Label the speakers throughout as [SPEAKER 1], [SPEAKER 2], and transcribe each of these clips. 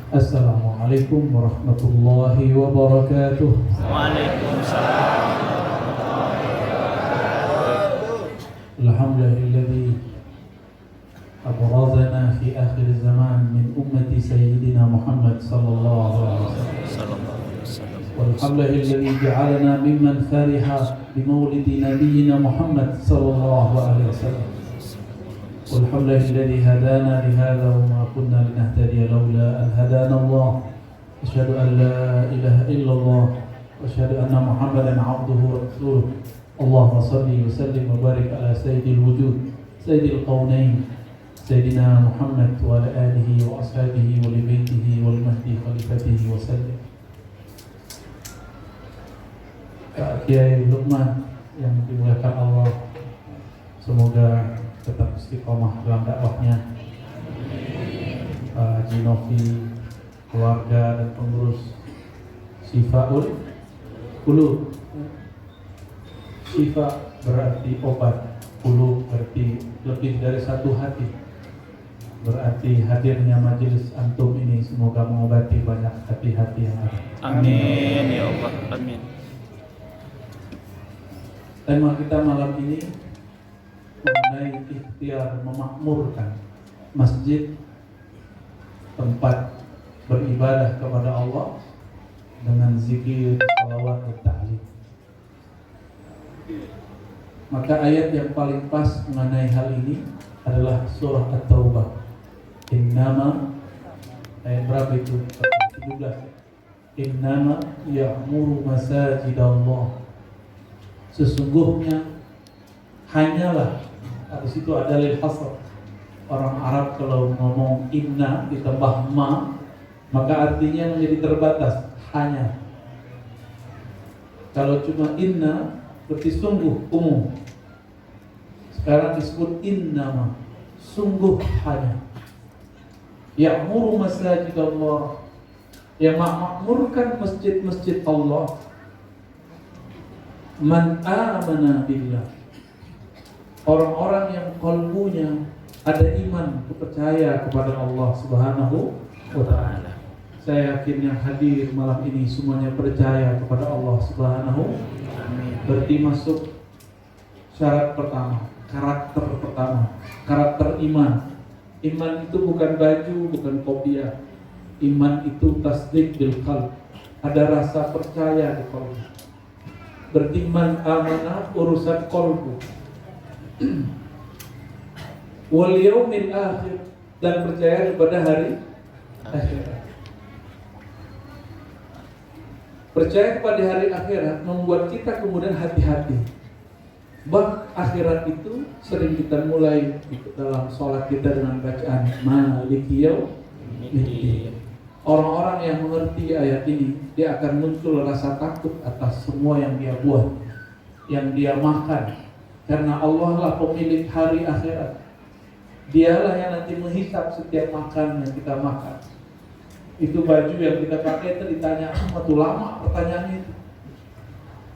[SPEAKER 1] Assalamualaikum warahmatullahi wabarakatuh.
[SPEAKER 2] Waalaikumsalam.
[SPEAKER 1] Alhamdulillahilladzi abrazana fi akhir zaman min ummati sayyidina Muhammad sallallahu alaihi wasallam. Walhamdulillahilladzi ja'alana mimman fariha bi maulidi nabiyyina Muhammad sallallahu alaihi wasallam. Walhamdulillahilladzi hadana li hadza wa ma kunna linahtadiya laula an hadana Allah. Asyhadu an la ilaha illallah wa asyhadu anna Muhammadan 'abduhu wa rasuluh. Allahumma shalli wa sallim wa barik ala sayyidil wujud, sayyidil qaunain, sayyidina Muhammad wa ala alihi wa ashabihi wa li baitihi wal mahdi khalifatihi wa sallim. Pak Kiai Luqman yang dimuliakan Allah, semoga tetap istiqomah dalam dakwahnya. Pak Haji Novi, keluarga dan pengurus Syifaul Qulub. Syifa berarti obat, qulub berarti lebih dari satu hati. Berarti hadirnya majelis antum ini semoga mengobati banyak hati-hati yang ada.
[SPEAKER 2] Amin ya Allah, amin.
[SPEAKER 1] Tema kita malam ini mengenai ikhtiar memakmurkan masjid, tempat beribadah kepada Allah dengan zikir, salawat, dan ta'lim. Maka ayat yang paling pas mengenai hal ini adalah surah At-Taubah. Innama, ayat berapa itu? 17. Innama ya'muru masajidallah. Sesungguhnya hanyalah, di situ ada lil hasr. Orang Arab kalau ngomong inna ditambah ma, maka artinya menjadi terbatas, hanya. Kalau cuma inna berarti sungguh, umum. Sekarang disebut innama, sungguh hanya. Ya'muru masajidallah, yang memakmurkan masjid-masjid Allah. Man amana billah, orang-orang yang qalbunya ada iman, percaya kepada Allah Subhanahu wa ta'ala. Saya yakin yang hadir malam ini semuanya percaya kepada Allah Subhanahu. Berarti masuk syarat pertama, karakter pertama, karakter iman. Iman itu bukan baju, bukan kopiah. Iman itu tasdik bil qalb, ada rasa percaya di qalb. Berarti man amanah urusan qalbu. Wal yaumil akhir, dan percaya kepada hari akhirat. Percaya kepada hari akhirat membuat kita kemudian hati-hati. Bab akhirat itu sering kita mulai dalam sholat kita dengan bacaan Maliki Yaumiddin. Orang-orang yang mengerti ayat ini, dia akan muncul rasa takut atas semua yang dia buat, yang dia makan. Karena Allah lah pemilik hari akhirat. Dialah yang nanti menghisap setiap makan yang kita makan. Itu baju yang kita pakai itu ditanya, tuh lama pertanyaan itu.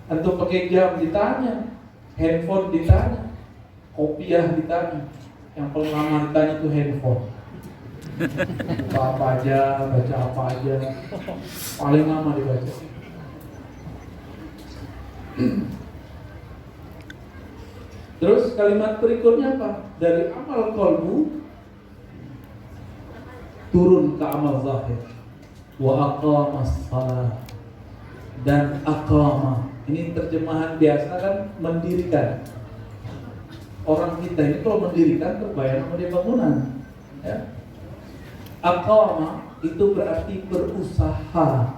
[SPEAKER 1] Antum pakai jam ditanya, handphone ditanya, kopiah ditanya. Yang paling lama ditanya itu handphone. Apa aja, baca apa aja, paling lama dibaca. Terus kalimat berikutnya apa? Dari amal qalbu turun ke amal zahir. Wa aqamas shalah, dan aqama. Ini terjemahan biasa kan, mendirikan. Orang kita ini kalau mendirikan terbayang sama dia bangunan, ya. Aqama itu berarti berusaha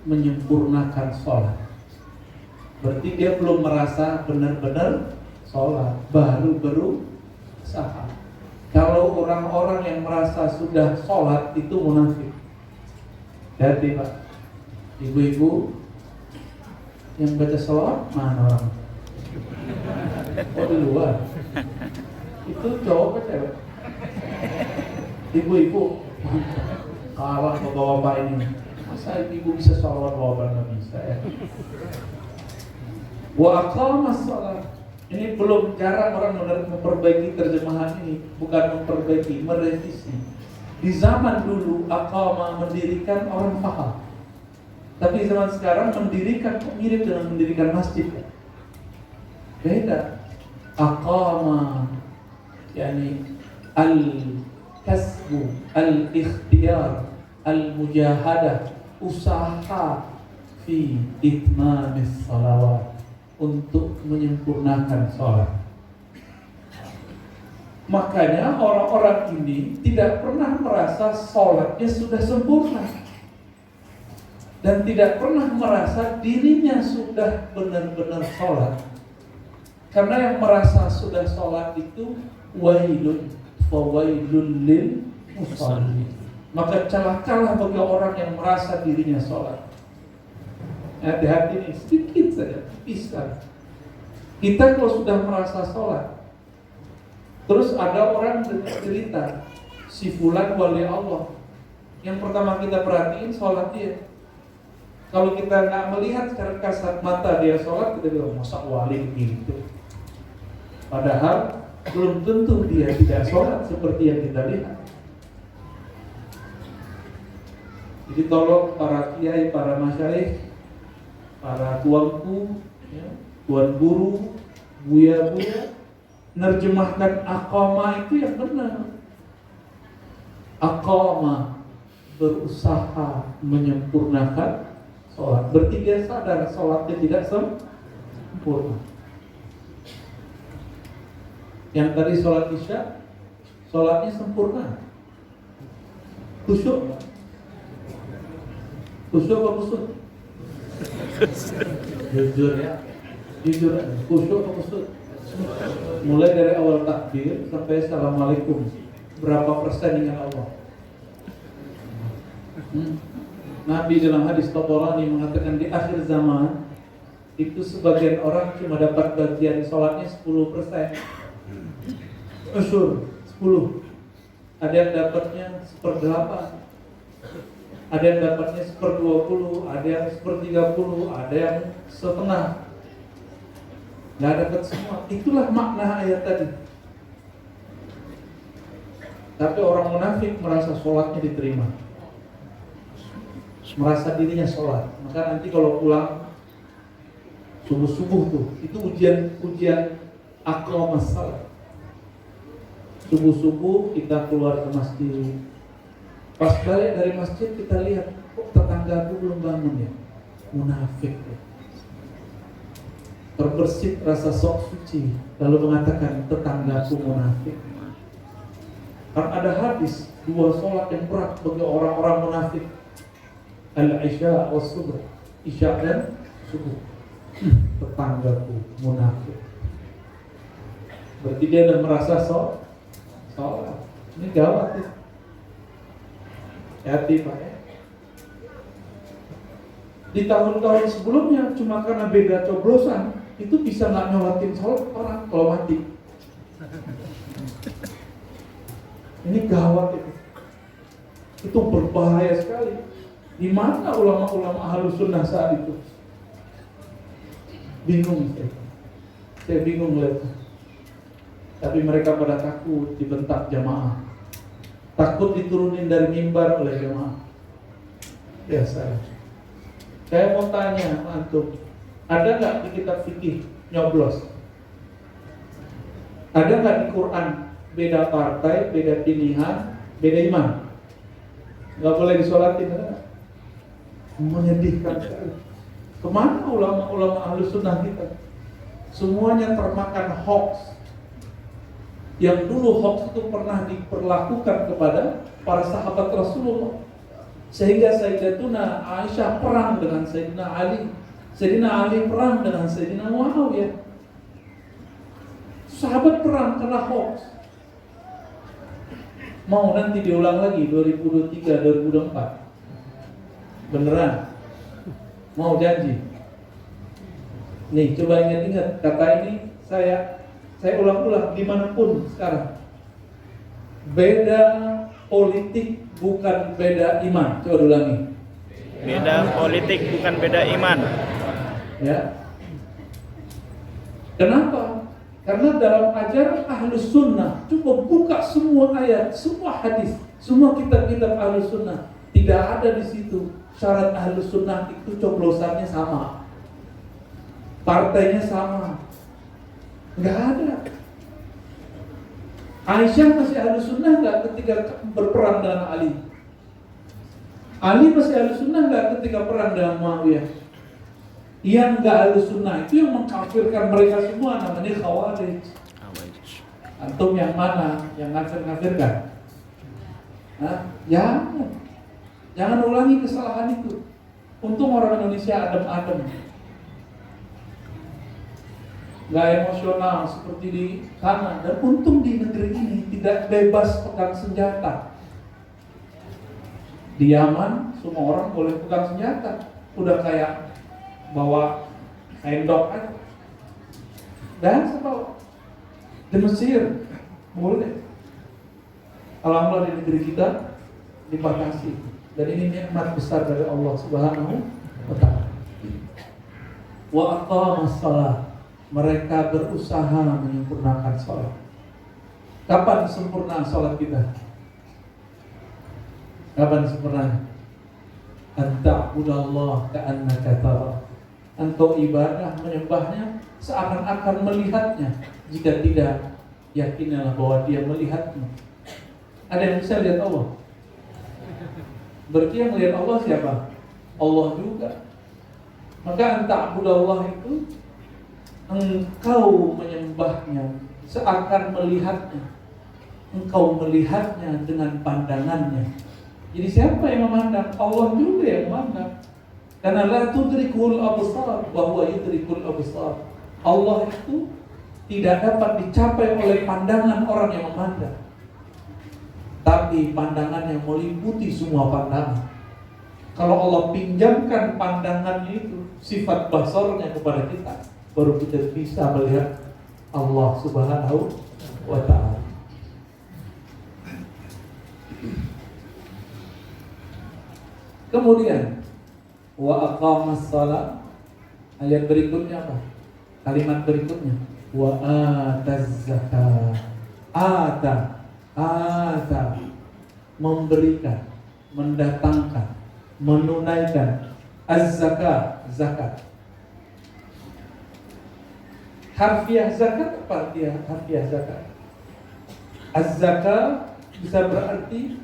[SPEAKER 1] menyempurnakan sholat. Berarti dia belum merasa benar-benar sholat, baru berusaha. Kalau orang-orang yang merasa sudah sholat itu munafik. Jadi Pak, ibu-ibu yang baca sholat mana orang? Oh di luar. Itu cowok apa cewek? Ibu-ibu kalah bapak-bapak ini. Masa ibu bisa sholat, bapak nggak bisa ya? Wa aqamas shalah. Ini belum, jarang orang memperbaiki terjemahan ini. Bukan memperbaiki, merevisi. Di zaman dulu aqama mendirikan orang paham. Tapi zaman sekarang mendirikan mirip dengan mendirikan masjid. Beda. Aqama yani al-kasbu, al-ikhtiyar, al-mujahadah, usaha fi itmamis salawat, untuk menyempurnakan sholat. Makanya orang-orang ini tidak pernah merasa sholatnya sudah sempurna, dan tidak pernah merasa dirinya sudah benar-benar sholat. Karena yang merasa sudah sholat itu wailun fawailun lil musallin. Maka celakalah bagi orang yang merasa dirinya sholat. Hati-hati nih, sedikit saja, bisa. Kita kalau sudah merasa sholat, terus ada orang cerita, si fulan wali Allah. Yang pertama kita perhatiin sholat dia. Kalau kita nggak melihat secara kasat mata dia sholat, kita bilang masa wali gitu. Padahal belum tentu dia tidak sholat seperti yang kita lihat. Jadi tolong para kiai, para masyayikh, para tuanku, ya, tuan guru, buya-buya, nerjemahkan aqama itu yang benar. Aqama, berusaha menyempurnakan sholat. Berarti dia sadar sholatnya tidak sempurna. Yang tadi sholat isya, sholatnya sempurna, khusyuk. Khusyuk apa khusyuk? Jujur ya, jujur. Khusyuk apa khusyuk? Mulai dari awal takbir sampai assalamualaikum, berapa persen dengan Allah? Nabi dalam hadis Tabarani mengatakan di akhir zaman itu sebagian orang cuma dapat bagian sholatnya 10%. Usyur 10. Ada yang dapatnya 1/8, ada yang dapatnya 1/20, ada yang 1/30, ada yang setengah. Nggak dapat semua. Itulah makna ayat tadi. Tapi orang munafik merasa sholatnya diterima, merasa dirinya sholat. Maka nanti kalau pulang subuh-subuh tuh, itu ujian akal masalah. Subuh-subuh kita keluar ke masjid. Pas balik dari masjid kita lihat, kok tetanggaku belum bangun ya? Munafik ya. Terbersit rasa sok suci, lalu mengatakan tetanggaku munafik. Karena ada hadis 2 sholat yang berat bagi orang-orang munafik, al-isya wa subuh, isya dan subuh. Tetanggaku munafik. Berarti dia sudah merasa sholat. Ini gawat ya. Hati Pak ya. Di tahun-tahun sebelumnya cuma karena beda coblosan itu bisa nggak nyolatin sholat orang kalau mati. Ini gawat itu. Itu berbahaya sekali. Di mana ulama-ulama Ahlus Sunnah saat itu? Bingung saya bingung lihat. Tapi mereka pada takut dibentak jamaah, takut diturunin dari mimbar oleh jamaah. Ya saya mau tanya antum, ada nggak di kitab fikih nyoblos? Ada nggak di Quran beda partai, beda pilihan, beda iman? Nggak boleh disolatin, ada? Menyedihkan sekali. Kemana ulama-ulama Ahlus Sunnah kita? Semuanya termakan hoax. Yang dulu hoax itu pernah diperlakukan kepada para sahabat Rasulullah, sehingga Sayyidatuna Aisyah perang dengan Sayyidina Ali, Sayyidina Ali perang dengan Sayyidina Muawiyah. Sahabat perang karena hoax. Mau nanti diulang lagi 2023, 2024? Beneran? Mau janji? Nih coba ingat-ingat kata ini, saya ulang-ulang dimanapun sekarang. Beda politik bukan beda iman. Coba ulangi.
[SPEAKER 2] Beda politik bukan beda iman.
[SPEAKER 1] Ya. Kenapa? Karena dalam ajaran Ahlus Sunnah, coba buka semua ayat, semua hadis, semua kitab-kitab Ahlus Sunnah, tidak ada di situ syarat Ahlus Sunnah itu coblosannya sama, partainya sama, nggak ada. Aisyah masih Ahlus Sunnah nggak ketika berperang dengan Ali? Ali masih Ahlus Sunnah nggak ketika perang dengan Muawiyah? Yang nggak Ahlus Sunnah itu yang mengkafirkan mereka semua, namanya Khawarij. Antum yang mana? Yang ngafir-ngafirkan? Jangan ulangi kesalahan itu. Untung orang Indonesia adem-adem, nggak emosional seperti di sana. Dan untung di negeri ini tidak bebas pegang senjata. Di Yaman semua orang boleh pegang senjata, udah kayak bawa sendok aja. Dan sebab di Mesir boleh. Alhamdulillah di negeri kita dibatasi. Dan ini nikmat besar dari Allah Subhanahu wa ta'ala. Wa aqamas shalah, mereka berusaha menyempurnakan sholat. Kapan sempurna sholat kita? Kapan sempurnanya? Anta'budallah ka'annaka tara. Engkau ibadah, menyembahnya seakan-akan melihatnya. Jika tidak, yakinlah bahwa dia melihatmu. Ada yang bisa lihat Allah? Berarti yang lihat Allah siapa? Allah juga. Maka anta'budallah itu engkau menyembahnya seakan melihatnya. Engkau melihatnya dengan pandangannya. Jadi siapa yang memandang? Allah juga yang memandang. Karena la tudrikul absar wa huwa yudrikul absar. Allah itu tidak dapat dicapai oleh pandangan orang yang memandang, tapi pandangan yang meliputi semua pandangan. Kalau Allah pinjamkan pandangannya itu, sifat basarnya kepada kita, baru kita bisa melihat Allah Subhanahu wa ta'ala. Kemudian wa aqamas shalah, ayat berikutnya apa? Kalimat berikutnya wa ataz zakah. Ata memberikan, mendatangkan, menunaikan az-zakah, zakat. Harfiah zakat apa artinya harfiah zakat? Az-zakah bisa berarti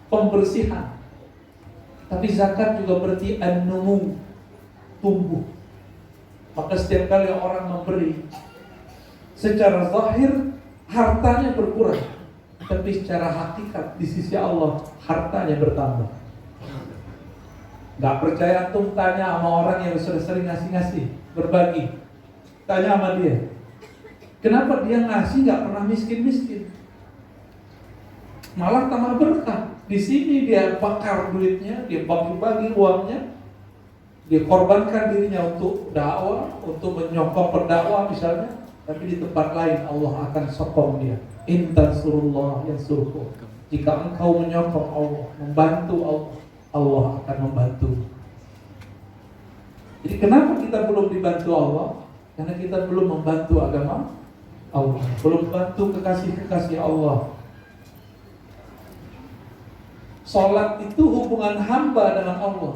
[SPEAKER 1] pembersihan. Tapi zakat juga berarti an-numu, tumbuh. Maka setiap kali orang memberi, secara zahir hartanya berkurang, tapi secara hakikat di sisi Allah hartanya bertambah. Gak percaya antum tanya sama orang yang sudah sering ngasih-ngasih, berbagi. Tanya sama dia, kenapa dia ngasih gak pernah miskin-miskin? Malah tambah berkah. Di sini dia bakar duitnya, dia bagi-bagi uangnya, dia korbankan dirinya untuk dakwah, untuk menyokong pendakwah misalnya. Tapi di tempat lain Allah akan sokong dia. In tansurullah yansurkum. Jika engkau menyokong Allah, membantu Allah, Allah akan membantu. Jadi kenapa kita belum dibantu Allah? Karena kita belum membantu agama Allah, belum bantu kekasih-kekasih Allah. Salat itu hubungan hamba dengan Allah,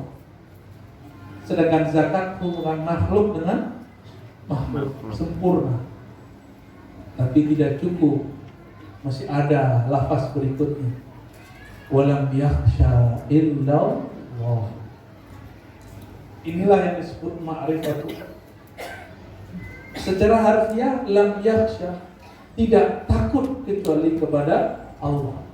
[SPEAKER 1] sedangkan zakat hubungan makhluk dengan makhluk, sempurna. Tapi tidak cukup, masih ada lafaz berikutnya, walam yakhsha illallah. Inilah yang disebut ma'rifatu. Secara harfiah lam yakhsha, tidak takut kecuali kepada Allah.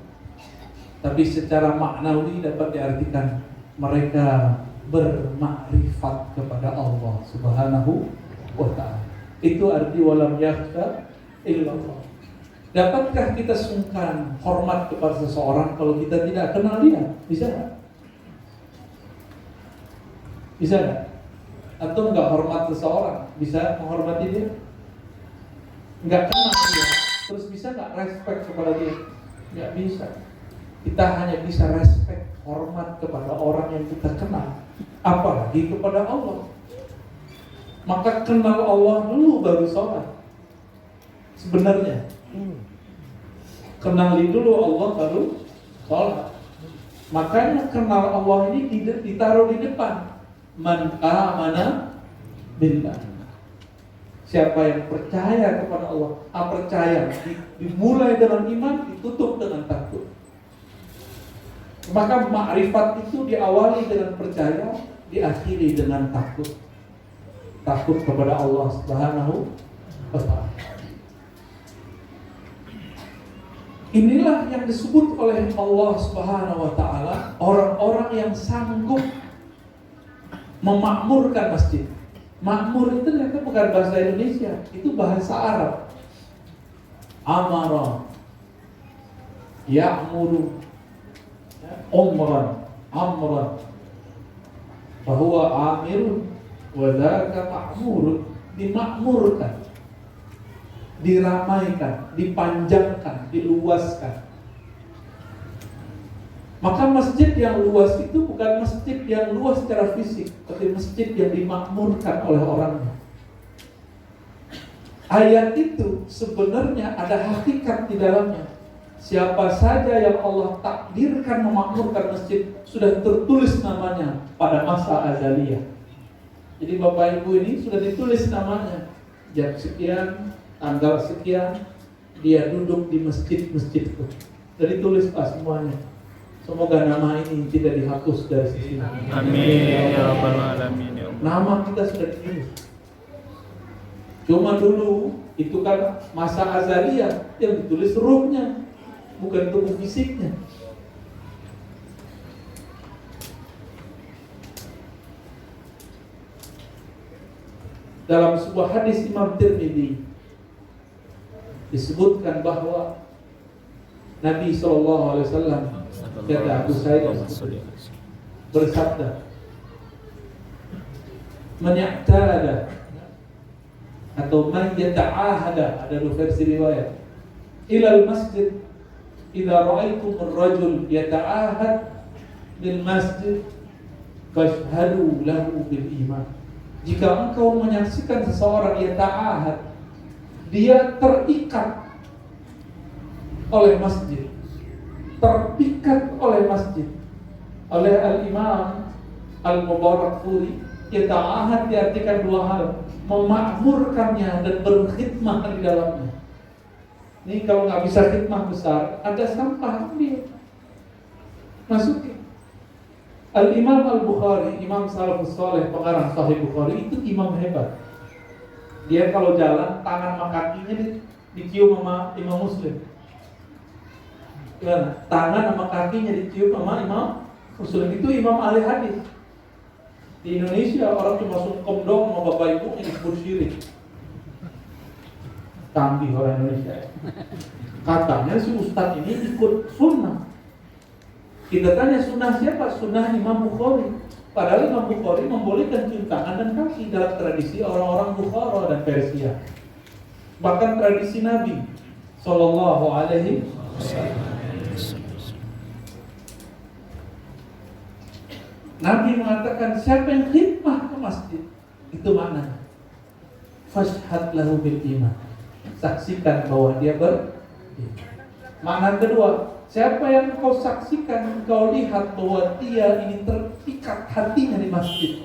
[SPEAKER 1] Tapi secara maknawi dapat diartikan mereka bermakrifat kepada Allah Subhanahu wa ta'ala. Itu arti walam yakhsha illallah. Dapatkah kita sungkan hormat kepada seseorang kalau kita tidak kenal dia? Bisa gak? Bisa gak? Atau enggak hormat seseorang, bisa menghormati dia? Enggak kenal dia, terus bisa gak respect kepada dia? Enggak bisa. Kita hanya bisa respect, hormat kepada orang yang kita kenal, apalagi kepada Allah. Maka kenal Allah dulu baru sholat. sebenarnya. Kenali dulu Allah baru sholat. Makanya kenal Allah ini ditaruh di depan. Man amana billah. Siapa yang percaya kepada Allah, percaya dimulai dengan iman, ditutup dengan takut. Maka ma'rifat itu diawali dengan percaya, diakhiri dengan takut. Takut kepada Allah Subhanahu wa ta'ala. Inilah yang disebut oleh Allah Subhanahu wa ta'ala orang-orang yang sanggup memakmurkan masjid. Makmur itu ternyata bukan bahasa Indonesia, itu bahasa Arab. Amara, ya'muru, amran, bahwa amirun wa dzaka ma'murun, dimakmurkan, diramaikan, dipanjangkan, diluaskan. Maka masjid yang luas itu bukan masjid yang luas secara fisik, tapi masjid yang dimakmurkan oleh orangnya. Ayat itu sebenarnya ada hakikat di dalamnya. Siapa saja yang Allah takdirkan memakmurkan masjid, sudah tertulis namanya pada masa azaliyah. Jadi Bapak Ibu ini sudah ditulis namanya. Jam sekian, tanggal sekian, dia duduk di masjid-masjid itu. Sudah ditulis Pak semuanya. Semoga nama ini tidak dihapus dari sisi.
[SPEAKER 2] Amin ya rabbal alamin ya Allah.
[SPEAKER 1] Nama kita sudah ditulis. Cuma dulu itu kan masa azaliyah, yang ditulis ruhnya, bukan tubuh fisiknya. Dalam sebuah hadis Imam Tirmidzi disebutkan bahwa Nabi SAW kata Abu Sa'id bersabda, "Man ya'tada atau man yata'ahada," ada dua versi riwayat, "ilal masjid idza ra'aitum ar-rajul yata'ahad bil masjid fashhadu lahu bil iman." Jika engkau menyaksikan seseorang yata'ahad, dia terikat oleh masjid, terpikat oleh masjid. Oleh Al-Imam Al-Mubarakfuri, yata'ahad diartikan dua hal: memakmurkannya dan berkhidmah di dalamnya. Ini kalau nggak bisa khidmah besar, ada sampah ambil, masukin. Al-Imam Al-Bukhari, Imam Salafus Saleh, pengarang Sahih Bukhari, itu imam hebat. Dia kalau jalan, tangan sama kakinya dicium sama Imam Muslim. Ya, tangan sama kakinya dicium sama Imam Muslim. Itu imam ahli hadis. Di Indonesia orang cuma sungkem dong sama bapak ibu yang disebut syirik. Canggih orang Indonesia. Katanya si ustadz ini ikut sunnah. Kita tanya sunnah siapa? Sunnah Imam Bukhari. Padahal Imam Bukhari membolehkan cium tangan dan kaki dalam tradisi orang-orang Bukhara dan Persia. Bahkan tradisi Nabi Sallallahu Alaihi Wasallam. Nabi mengatakan siapa yang khidmah ke masjid, itu maknanya fashhad lahu bil iman, saksikan bahwa dia Makna kedua, siapa yang kau saksikan, kau lihat bahwa dia ini terpikat hatinya di masjid,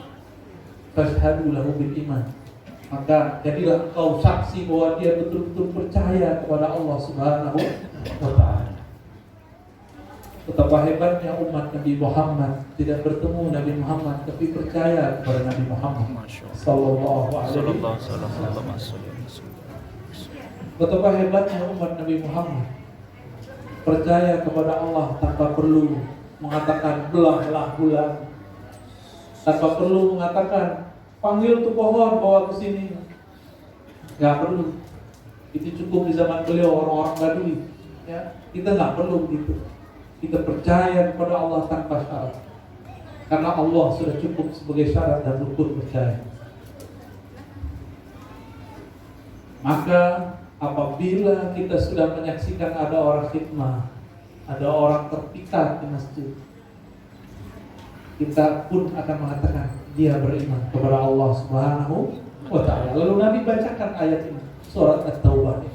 [SPEAKER 1] fashhadu lahu bil iman, maka jadilah kau saksi bahwa dia betul-betul percaya kepada Allah Subhanahu wa ta'ala. Betapa hebatnya umat Nabi Muhammad, tidak bertemu Nabi Muhammad tapi percaya kepada Nabi Muhammad sallallahu alaihi wasallam. Betapa hebatnya umat Nabi Muhammad, percaya kepada Allah tanpa perlu mengatakan belahlah bulan, tanpa perlu mengatakan panggil tuh pohon bawa ke sini. Enggak perlu. Itu cukup di zaman beliau orang-orang Badui. Ya, kita enggak perlu gitu. Kita percaya kepada Allah tanpa syarat, karena Allah sudah cukup sebagai syarat dan rukun percaya. Maka apabila kita sudah menyaksikan ada orang khidmah, ada orang terpikat di masjid, kita pun akan mengatakan dia beriman kepada Allah Subhanahu wa ta'ala. Lalu Nabi bacakan ayat ini, surat At-Taubah.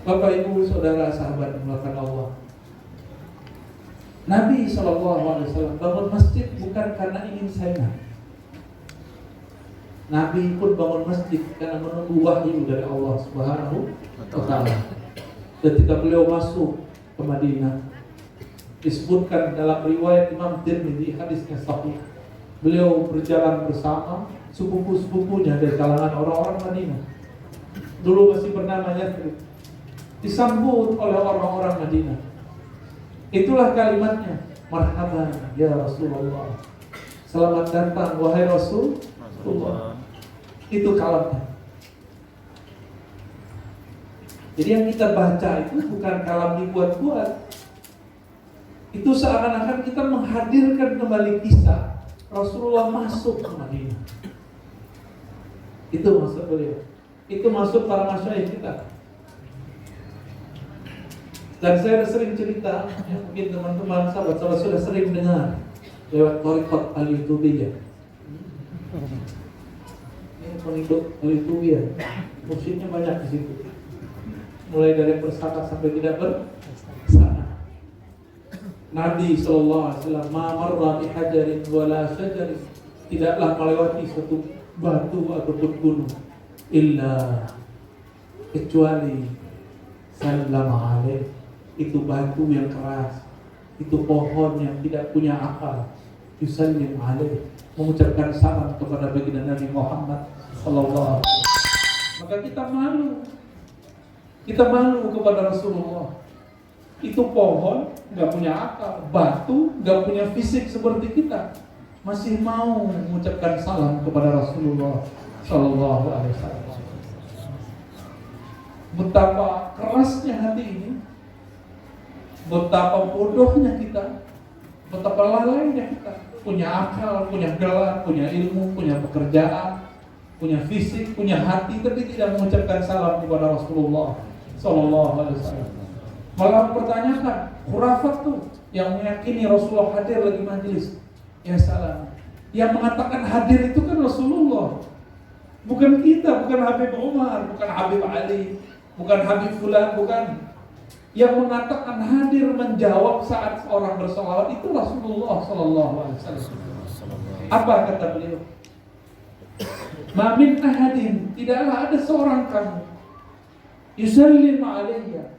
[SPEAKER 1] Bapak Ibu Saudara sahabat dimulakan Allah, Nabi SAW bangun masjid bukan karena ingin saingan. Nabi pun bangun masjid karena menunggu wahyu dari Allah Subhanahu wa Ta'ala. Ketika beliau masuk ke Madinah, disebutkan dalam riwayat Imam Tirmidzi, hadisnya sahih, beliau berjalan bersama sepupu-sepupunya dari kalangan orang-orang Madinah. Dulu masih bernama Yathrib. Disambut oleh orang-orang Madinah. Itulah kalimatnya, marhaban ya Rasulullah, selamat datang wahai Rasulullah. Itu kalamnya. Jadi yang kita baca itu bukan kalam dibuat-buat. Itu seakan-akan kita menghadirkan kembali kisah Rasulullah masuk ke Madinah. Itu maksud beliau. Itu maksud para masyayikh kita. Dan saya sering cerita, ya, mungkin teman-teman sahabat-sahabat sudah sering dengar lewat Thariqat Al-Yutubiyah. Ini pengikut Al-Yutubiyah, musiknya banyak di situ. Mulai dari bersama sampai tidak bersama. Nabi SAW ma marra bi hajarin wala syajarin, tidaklah melewati suatu batu ataupun gunung illa kecuali sallama alaih. Itu batu yang keras, itu pohon yang tidak punya akal, yusallim alaih, mengucapkan salam kepada baginda Nabi Muhammad sallallahu alaihi wasallam. Maka kita malu kepada Rasulullah. Itu pohon nggak punya akal, batu nggak punya fisik seperti kita, masih mau mengucapkan salam kepada Rasulullah sallallahu alaihi wasallam. Betapa kerasnya hati ini, betapa bodohnya kita, betapa lalainya kita. Punya akal, punya gelar, punya ilmu, punya pekerjaan, punya fisik, punya hati, tapi tidak mengucapkan salam kepada Rasulullah sallallahu alaihi wasallam. Malah mempertanyakan khurafat tuh yang meyakini Rasulullah hadir lagi majelis. Ya salam. Yang mengatakan hadir itu kan Rasulullah, bukan kita, bukan Habib Umar, bukan Habib Ali, bukan Habib Fulan, bukan. Yang mengatakan hadir menjawab saat orang bersolawat itu Rasulullah sallallahu alaihi wasallam. Apa kata beliau? Ma min ahadin, tidaklah ada seorang kamu yusallim alayya,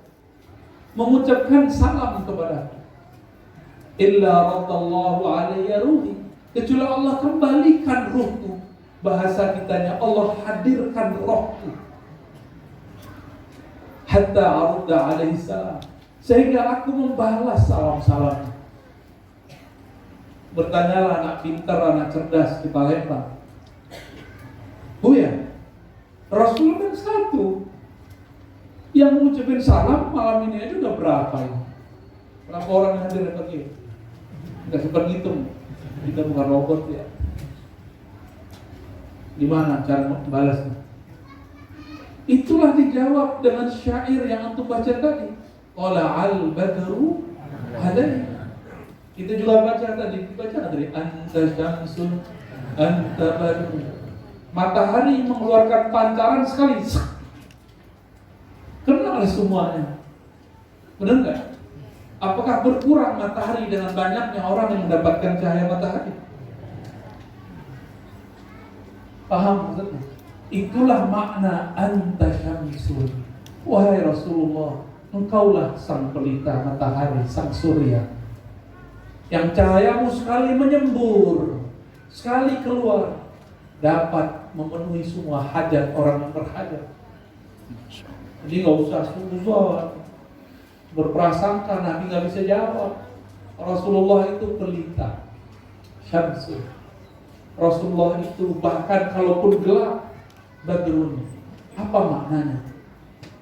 [SPEAKER 1] mengucapkan salam kepadaku, illa raddallahu alayya ruhi, kecuali Allah kembalikan ruhku. Bahasa kitanya Allah hadirkan rohku. Hatta arudda alaihi salam, sehingga aku membalas salam-salam. Bertanyalah anak pintar, anak cerdas di Palembang. Buya, Rasul kan satu. Yang mengucapin salam malam ini aja udah berapa ya? Berapa orang yang hadir lagi? Nggak sempat hitung. Kita bukan robot ya. Gimana cara membalasnya? Itulah dijawab dengan syair yang antum baca tadi. Qala al-badru alayya. Kita juga baca tadi, dari anta syamsun anta badru. Matahari mengeluarkan pancaran sekali, kena oleh semuanya. Benar nggak? Apakah berkurang matahari dengan banyaknya orang yang mendapatkan cahaya matahari? Paham maksudnya? Itulah makna anta syamsun. Wahai Rasulullah, engkaulah sang pelita matahari, sang surya, yang cahayamu sekali menyembur, sekali keluar, dapat memenuhi semua hajat orang yang berhajat. Jadi nggak usah suzon, berprasangka Nabi nggak bisa jawab. Rasulullah itu pelita, syamsun. Rasulullah itu bahkan kalaupun gelap, badrun. Apa maknanya?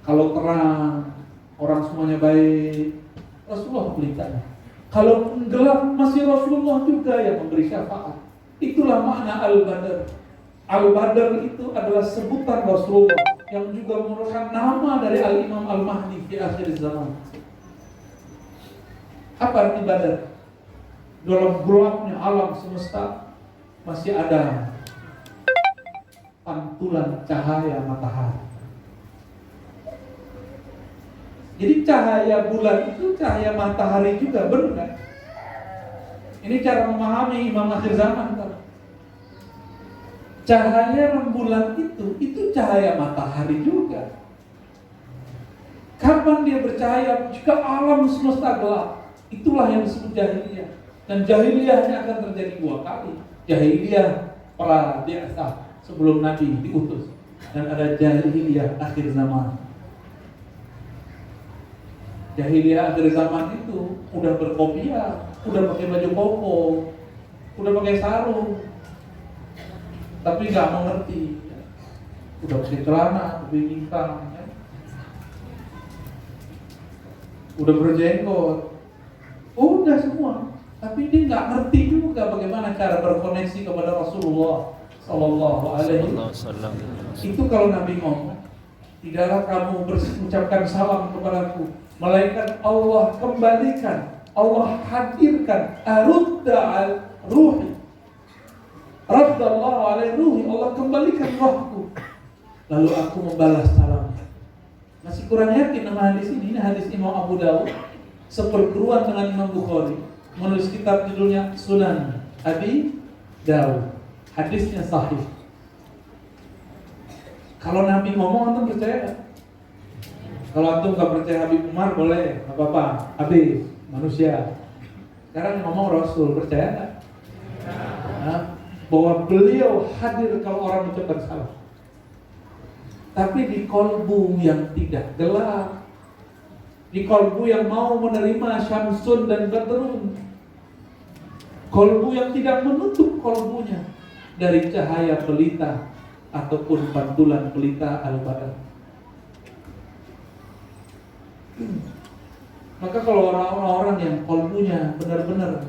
[SPEAKER 1] Kalau terang, orang semuanya baik, Rasulullah pelitanya. Kalau gelap, masih Rasulullah juga yang memberi syafaat. Itulah makna Al-Badr. Al-Badr itu adalah sebutan Rasulullah yang juga merupakan nama dari Al-Imam Al-Mahdi di akhir zaman. Apa arti Badr? Dalam gelapnya alam semesta masih ada pantulan cahaya matahari. Jadi cahaya bulan itu cahaya matahari juga, benar nggak? Ini cara memahami imam akhir zaman. Cahaya rembulan itu cahaya matahari juga. Kapan dia bercahaya? Jika alam semesta gelap. Itulah yang disebut jahiliyah. Dan jahiliyahnya akan terjadi 2 kali. Jahiliyah pra biasa sebelum Nabi diutus, dan ada jahiliyah akhir zaman. Jahiliyah akhir zaman itu udah berkopiah, udah pakai baju koko, udah pakai sarung, tapi nggak mengerti. Udah pakai celana, pakai bingkang, ya. Udah berjenggot, udah semua. Tapi dia nggak ngerti juga bagaimana cara berkoneksi kepada Rasulullah Sallallahu Alaihi Wasallam. Itu kalau Nabi ngomong, tidaklah kamu mengucapkan salam kepadaku, melainkan Allah kembalikan, Allah hadirkan, arudda al ruhi, raddallahu alaihi ruhi, Allah kembalikan rohku, lalu aku membalas salam. Masih kurang yakin sama hadis ini hadis Imam Abu Dawud, seperguruan dengan Imam Bukhari, menulis kitab judulnya Sunan Abi Dawud. Hadisnya sahih. Kalau Nabi ngomong, antum percaya gak? Kalau antum gak percaya Habib Umar, boleh, gak apa-apa. Habib, manusia. Sekarang ngomong Rasul, percaya gak? Nah, bahwa beliau hadir kalau orang mengucapkan salam. Tapi di kolbu yang tidak gelap, di kolbu yang mau menerima Syamsun dan Badrun, kolbu yang tidak menutup kolbunya dari cahaya pelita ataupun pantulan pelita al-badar. Maka kalau orang-orang yang kolbunya benar-benar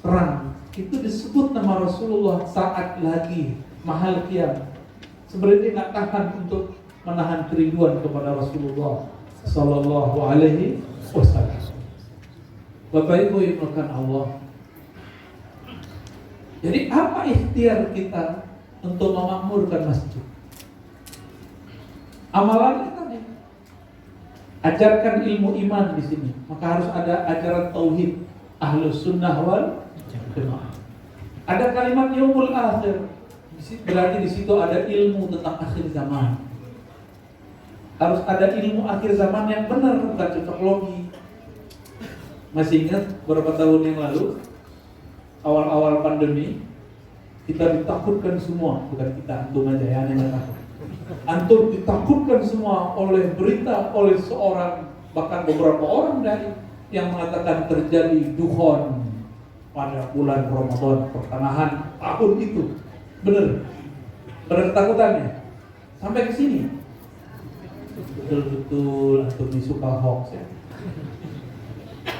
[SPEAKER 1] terang, itu disebut nama Rasulullah saat lagi mahal kiam. Sebenarnya dia nggak tahan untuk menahan kerinduan kepada Rasulullah Sallallahu Alaihi Wasallam. Bapak Ibu yang dimuliakan Allah. Jadi apa ikhtiar kita untuk memakmurkan masjid? Amalannya kan ini. Ajarkan ilmu iman di sini. Maka harus ada ajaran tauhid, ahlus sunnah wal jamaah. Ada kalimat yaumul akhir. Berarti di situ ada ilmu tentang akhir zaman. Harus ada ilmu akhir zaman yang benar, bukan cocok logi. Masih ingat beberapa tahun yang lalu, awal-awal pandemi, kita ditakutkan semua, bukan kita, antum aja ya, yang takut. Antum ditakutkan semua oleh berita, oleh seorang, bahkan beberapa orang dari yang mengatakan terjadi dukhon pada bulan Ramadan pertengahan tahun itu. Benar ketakutannya sampai ke sini. Betul-betul antum suka hoax ya.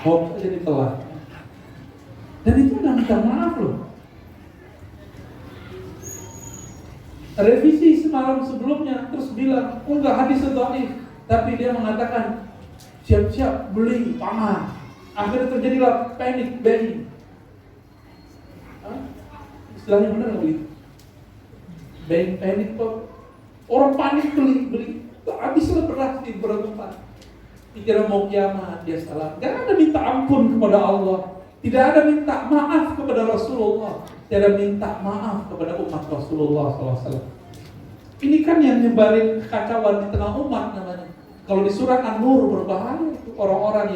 [SPEAKER 1] Hoax jadi telat. Dan itu udah minta maaf loh. Revisi semalam sebelumnya terus bilang, enggak hadis dhaif, tapi dia mengatakan siap-siap beli pangan. Akhirnya terjadilah panic buying. Istilahnya benar nggak begitu? Buying panic kok. Orang panik beli. Habislah beras di beberapa tempat. Dikira mau kiamat, dia salah. Gak ada minta ampun kepada Allah. Tidak ada minta maaf kepada Rasulullah. Tidak ada minta maaf kepada umat Rasulullah SAW. Ini kan yang nyebarin kekacauan di tengah umat namanya. Kalau di surat An-Nur berbahaya itu orang-orang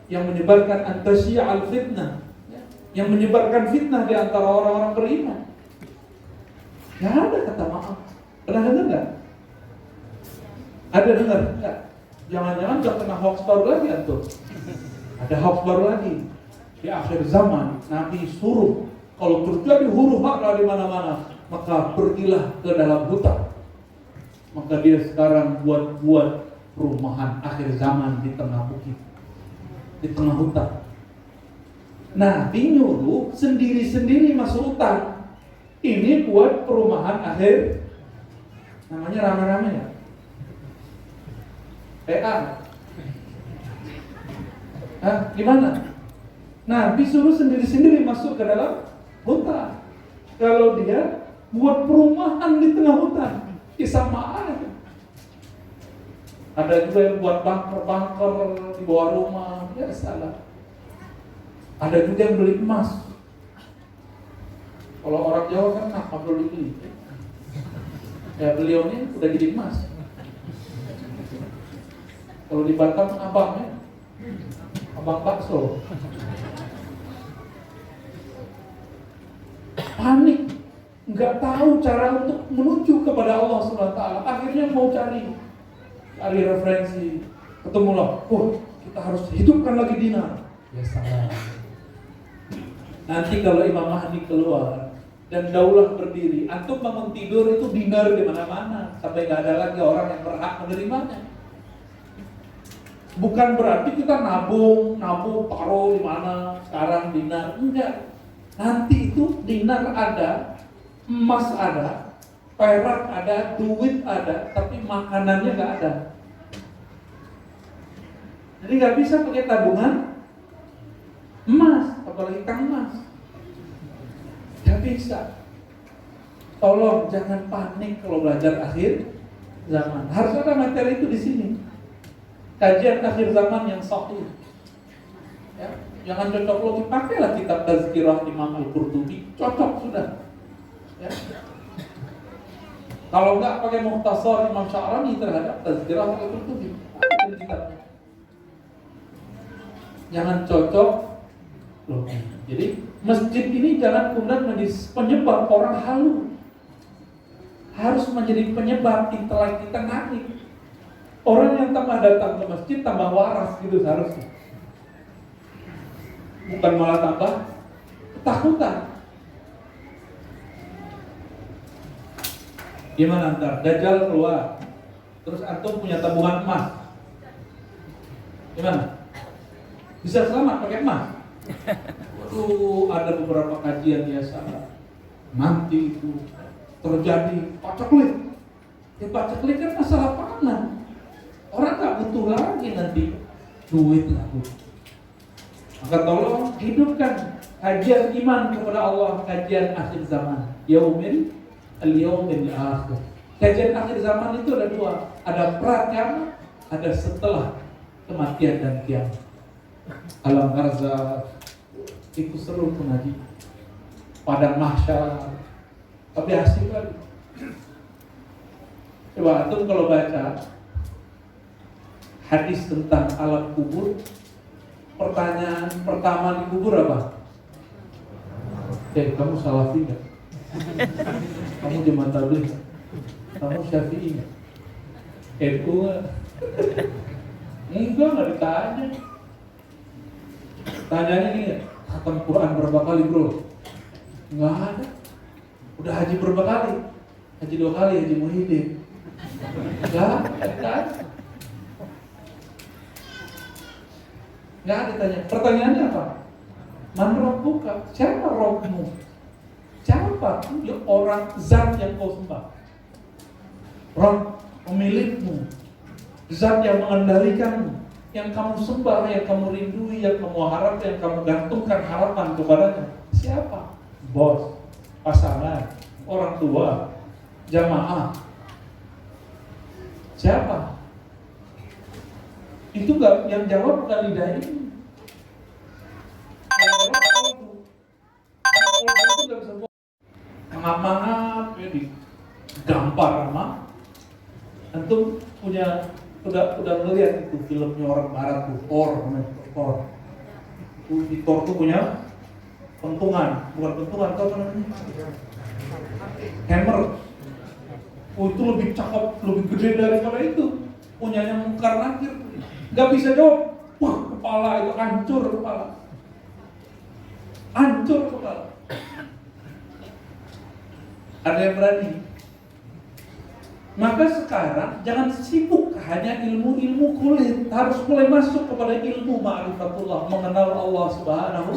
[SPEAKER 1] yang menyebarkan antasyi'al fitnah, ya, yang menyebarkan fitnah di antara orang-orang beriman. Gak ada kata maaf. Pernah dengar gak? Ada dengar? Enggak. Jangan-jangan gak kena hoax baru lagi antum. Ada hoax baru lagi. Di akhir zaman Nabi suruh kalau terjadi huru-hara di mana-mana, maka pergilah ke dalam hutan. Maka dia sekarang buat perumahan akhir zaman di tengah bukit, di tengah hutan. Nabi nyuruh sendiri-sendiri masuk hutan. Ini buat perumahan akhir, namanya rame-rame ya, PA. Gimana? Nabi suruh sendiri-sendiri masuk ke dalam hutan. Kalau dia buat perumahan di tengah hutan, sama aja. Ada juga yang buat bunker di bawah rumah, ya salah. Ada juga yang beli emas. Kalau orang Jawa kan apa perlu dibeli? Ya beliau ini udah jadi emas. Kalau di Batam abang ya, abang bakso. Panik, nggak tahu cara untuk menuju kepada Allah SWT. Akhirnya mau cari referensi, ketemulah, kita harus hidupkan lagi dinar. Ya salah. Nanti kalau Imam Mahdi keluar dan daulah berdiri, antum bangun tidur itu dinar di mana-mana sampai nggak ada lagi orang yang berhak menerimanya. Bukan berarti kita nabung taruh di mana sekarang dinar, enggak. Nanti itu dinar ada, emas ada, perak ada, duit ada, tapi makanannya nggak ada. Jadi nggak bisa pakai tabungan emas, apalagi kang emas. Nggak bisa. Tolong jangan panik kalau belajar akhir zaman. Harus ada materi itu di sini. Kajian akhir zaman yang sahih. Ya, jangan cocok logi, pakailah kitab Tazkirah Imam Al-Qurtubi, cocok sudah. Ya. Kalau enggak pakai Mukhtasar Imam Sya'rani terhadap Tazkirah Al-Qurtubi, kitabnya. Jangan cocok logi. Jadi masjid ini jangan kemudian menjadi penyebab orang halu. Harus menjadi penyebab intelek kita naik. Orang yang tambah datang ke masjid tambah waras gitu seharusnya. Bukan malah tambah ketakutan. Gimana ntar? Dajjal keluar, terus antum punya tabungan emas. Gimana? Bisa selamat pakai emas? Waduh, ada beberapa kajian ya salah. Nanti itu terjadi paceklik. Ya paceklik kan masalah pangan. Orang nggak butuh lagi nanti duit lah. Maka tolong hidupkan kajian iman kepada Allah, kajian akhir zaman. Yaumil akhir. Kajian akhir zaman itu ada dua, ada pra-kiamat, ada setelah kematian dan kiamat. Alam barzakh itu seru pun lagi. Padang mahsyar, tapi asik lagi. Coba antum kalau baca hadis tentang alam kubur, pertanyaan pertama di kubur apa? Kamu salafi nggak? Kamu jemaah tabligh nggak? Kamu syafi'i nggak? NU nggak? Enggak ditanya. Tanyanya gini, khatam Quran berapa kali bro? Nggak ada. Udah haji berapa kali? Haji 2 kali, Haji Muhyiddin. Nggak ada. Nggak ada tanya. Pertanyaannya apa? Man rabbuka? Siapa Rabbmu? Siapa? Ya, orang zat yang kau sembah. Rabb, pemilikmu. Zat yang mengendalikanmu. Yang kamu sembah, yang kamu rindui, yang kamu harap, yang kamu gantungkan harapan kepadanya. Siapa? Bos, pasangan, orang tua, jamaah. Siapa? Itu gak, yang jawab bukan lidah ini. Yang jawab kalbu. Kalbu itu gak bisa mengap-mengap, ya digampar sama. Antum punya udah melihat itu filmnya orang barat tuh, Thor. Itu di Thor tuh punya pentungan, bukan pentungan, tau kan namanya? Hammer. Itu lebih cakep, lebih gede daripada itu. Punyanya Munkar Nakir. Gak bisa jawab. Wah, kepala itu hancur kepala. Hancur kepala. Ada yang berani. Maka sekarang jangan sibuk hanya ilmu-ilmu kulit. Harus mulai masuk kepada ilmu ma'rifatullah, mengenal Allah Subhanahu.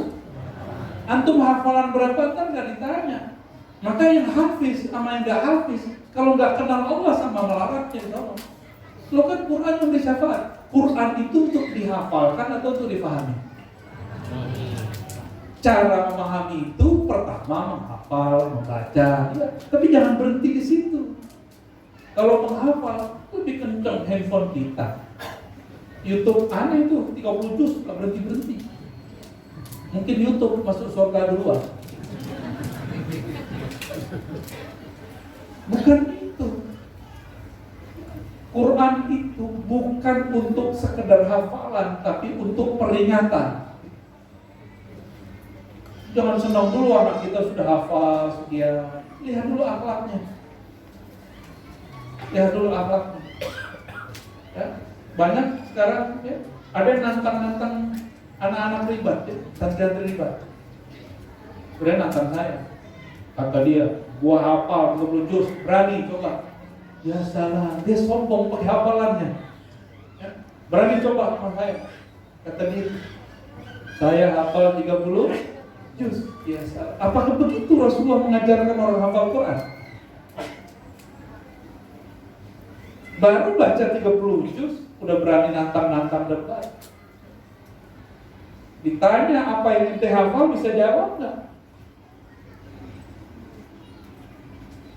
[SPEAKER 1] Antum hafalan berapa kan gak ditanya. Maka yang hafiz sama yang gak hafiz, kalau gak kenal Allah sama melaratnya Allah. Lo kan Quran yang disyafaat. Quran itu untuk dihafalkan atau untuk dipahami? Cara memahami itu pertama menghafal, membaca, ya. Tapi jangan berhenti di situ. Kalau menghafal, lebih kencang handphone kita. YouTube aneh tuh, 30 juz gak berhenti-berhenti. Mungkin YouTube masuk surga duluan. Bukan itu. Quran itu bukan untuk sekedar hafalan, tapi untuk peringatan. Jangan senang dulu anak kita sudah hafal sekian. Lihat dulu akhlaknya. Lihat dulu akhlaknya. Ya. Banyak sekarang ya, ada yang nantang-nantang anak-anak ribat, ya, santri ribat. Kemudian nantang saya. Kata dia, gua hafal 20 juz, berani coba. Ya salah, dia sombong pakai hafalannya. Ya, berani coba sama saya. Kata dia, saya hafal 30 juz. Ya salah. Apakah begitu Rasulullah mengajarkan orang hafal Quran? Baru baca 30 juz, udah berani nantang-nantang debat. Ditanya apa yang ente hafal, bisa jawab nggak?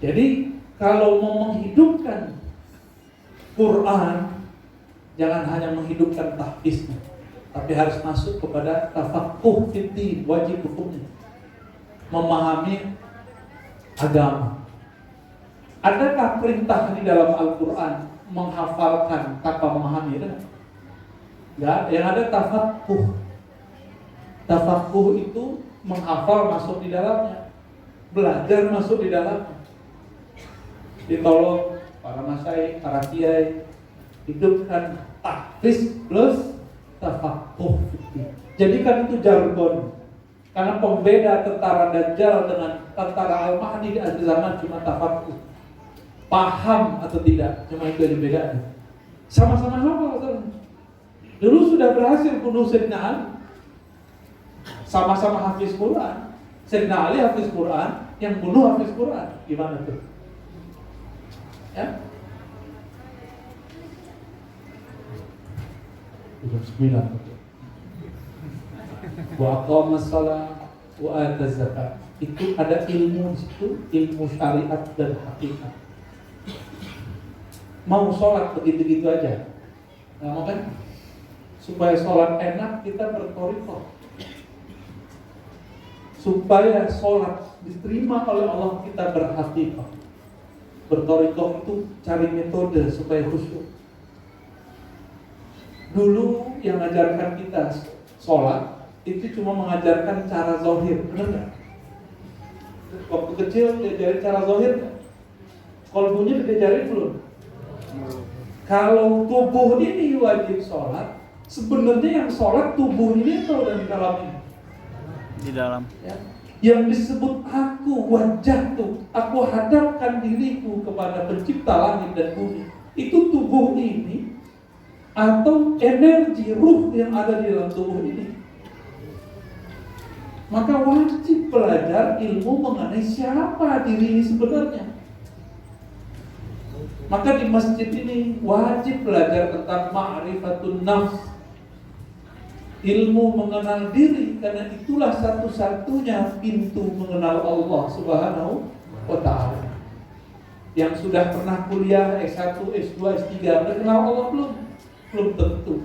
[SPEAKER 1] Jadi kalau mau menghidupkan Quran, jangan hanya menghidupkan tahfiznya, tapi harus masuk kepada tafaqquh fiddin, wajib hukumnya, memahami agama. Adakah perintah di dalam Al-Quran menghafalkan tanpa memahami? Ya, yang ada tafaqquh. Tafaqquh itu menghafal masuk di dalamnya, belajar masuk di dalamnya. Ditolong para masyaikh, para kiai hidupkan tahfiz plus tafaqquh. Jadikan itu jargon. Karena pembeda tentara Dajjal dengan tentara Al-Mahdi di akhir zaman cuma tafaqquh. Paham atau tidak, cuma itu aja bedanya. Sama-sama hafal. Dulu sudah berhasil bunuh Sayyidina Ali. Sama-sama hafiz Quran. Sayyidina Ali hafiz Quran, yang bunuh hafiz Quran. Gimana tuh? Ya? Jam 9. Wa aqamas shalah wa ataz zakat. Itu ada ilmu di situ, ilmu syariat dan hakikat. Mau sholat begitu-gitu aja, nggak mau kan? Supaya sholat enak kita berthariqah. Supaya sholat diterima oleh Allah kita berhakikat. Berthariqah itu cari metode supaya khusyuk. Dulu yang mengajarkan kita sholat itu cuma mengajarkan cara zahir, benar nggak? Waktu kecil diajarin cara zahir nggak? Kolbunya diajarin belum? Kalau tubuh ini wajib sholat, sebenarnya yang sholat tubuh ini atau di dalamnya?
[SPEAKER 2] Di dalam.
[SPEAKER 1] Ya. Yang disebut aku wajah tuh, aku hadapkan diriku kepada pencipta langit dan bumi. Itu tubuh ini atau energi ruh yang ada di dalam tubuh ini. Maka wajib belajar ilmu mengenai siapa diri ini sebenarnya. Maka di masjid ini wajib belajar tentang ma'rifatun nafs, ilmu mengenal diri, karena itulah satu-satunya pintu mengenal Allah Subhanahu wa ta'ala. Yang sudah pernah kuliah S1, S2, S3, udah kenal Allah belum? Belum tentu.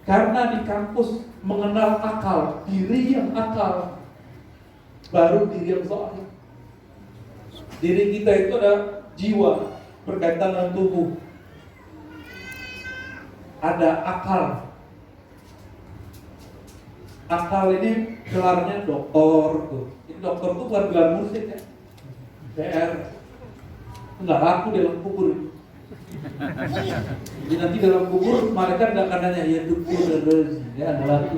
[SPEAKER 1] Karena di kampus mengenal akal, diri yang akal, baru diri yang zahir. Diri kita itu ada jiwa, berkaitan dengan tubuh. Ada akal. Akal ini gelarnya doktor tuh. Ini doktor tuh bukan gelar musik ya. PR. Enggak laku dalam kubur. Jadi nanti dalam kubur mereka tidak akan nanya ya dukun ya enggak laku.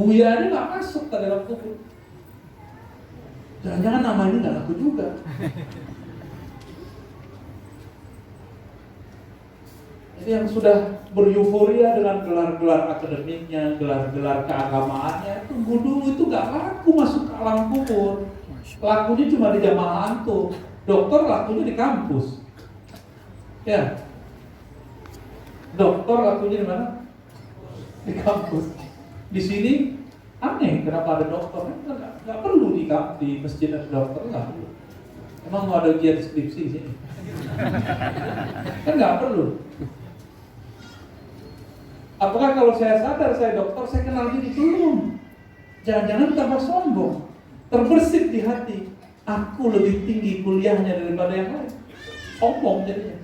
[SPEAKER 1] Buya ini enggak masuk ke dalam kubur. Jangan-jangan nama ini enggak laku juga. Jadi yang sudah beryuforia dengan gelar-gelar akademiknya, gelar-gelar keagamaannya, tunggu dulu, itu gak laku masuk ke alam kubur. Lakunya cuma di jamaah antum. Dokter lakunya di kampus. Ya. Dokter lakunya di mana? Di kampus. Di sini aneh, kenapa ada dokter? Gak perlu di masjid ada dokter, gak perlu. Emang mau ada ujian skripsi sih? Kan nggak perlu. Apakah kalau saya sadar saya dokter, saya kenal diri? Belum. Jangan-jangan tambah sombong, terbersit di hati. Aku lebih tinggi kuliahnya daripada yang lain. Sombong jadinya.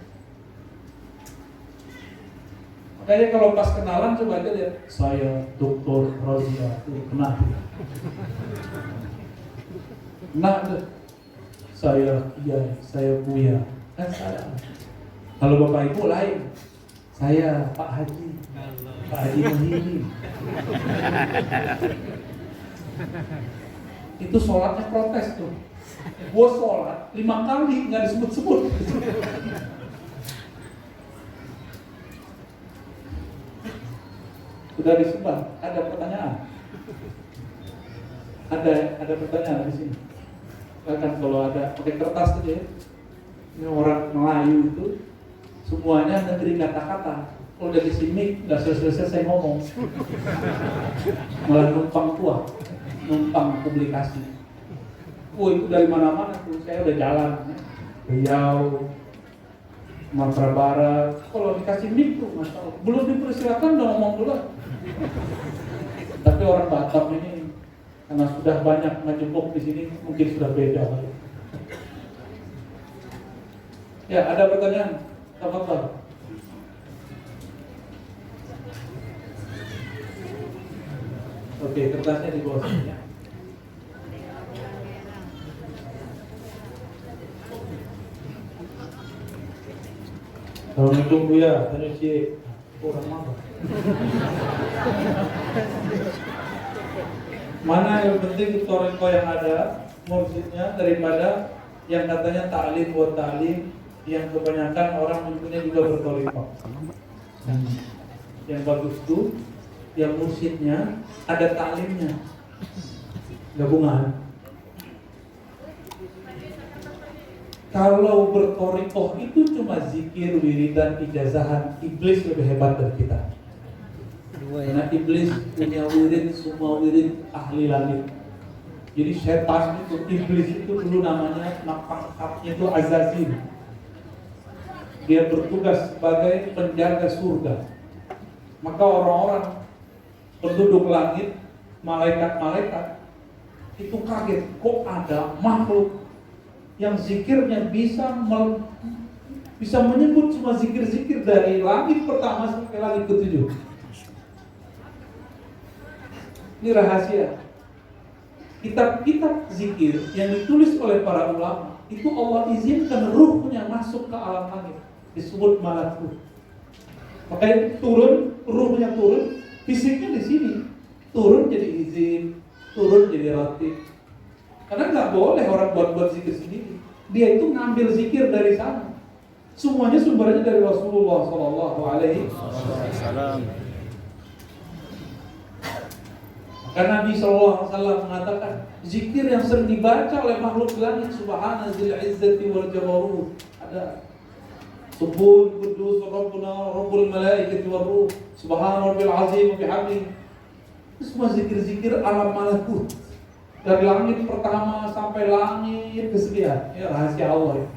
[SPEAKER 1] Makanya kalau pas kenalan coba aja lihat, saya Dr. Rozia, kenal. Nah, saya Kiai, saya Buya, kan saya. Kalau Bapak Ibu lain, saya Pak Haji, Pak Haji Muhyiddin. Itu sholatnya protes tuh. Gua sholat 5 kali nggak disebut-sebut. Sudah disebar. Ada pertanyaan? Ada pertanyaan di sini. Bahkan kalau ada pakai kertas aja ya. Ini orang Melayu itu semuanya negeri kata-kata. Kalau dari sini nggak selesai ngomong, malah numpang kuah, numpang publikasi. Itu dari mana-mana tuh. Saya udah jalan, Riau, Sumatera Barat. Kalau dikasih mic tuh masalah. Belum dipersilakan udah ngomong dulu. Tapi orang Batam ini karena sudah banyak ngejemput di sini mungkin sudah beda kali. Ya, ada pertanyaan? Tafadhol. Oke, kertasnya di bawah sini ya. Assalamualaikum Buya, tanya si orang apa? Mana yang penting toriko yang ada mursyidnya daripada yang katanya ta'lim buat ta'lim, yang kebanyakan orang menyebutnya juga bertoriko. Yang bagus tuh yang mursyidnya ada ta'limnya, gabungan. Kalau bertorikoh itu cuma zikir, wiridan, ijazahan, iblis lebih hebat dari kita. Karena iblis punya wirid, semua wirid ahli langit. Jadi setan itu, iblis itu dulu namanya pangkatnya itu Azazil. Dia bertugas sebagai penjaga surga. Maka orang-orang penduduk langit, malaikat-malaikat itu kaget, kok ada makhluk yang zikirnya bisa menyebut cuma zikir-zikir dari langit pertama sampai langit ke-7. Ini rahasia. Kitab-kitab zikir yang ditulis oleh para ulama itu Allah izinkan ruhnya masuk ke alam langit, disebut malakut. Makanya turun, ruhnya turun, fisiknya di sini, turun jadi izin, turun jadi ratib. Karena nggak boleh orang buat zikir sendiri. Dia itu ngambil zikir dari sana. Semuanya sumbernya dari Rasulullah Sallallahu Alaihi Wasallam. Karena Nabi Sallallahu Alaihi Wasallam mengatakan zikir yang sering dibaca oleh makhluk langit, Subhana Zil Izzati wal Jabarut. Ada Subuh Qudus Rabbuna Rabbul Malaikati war Ruh, Subhana Rabbil Azim wa bihamdihi. Itu semua zikir-zikir alam malakut. Dari langit pertama sampai langit kesekian, ya rahasia Allah.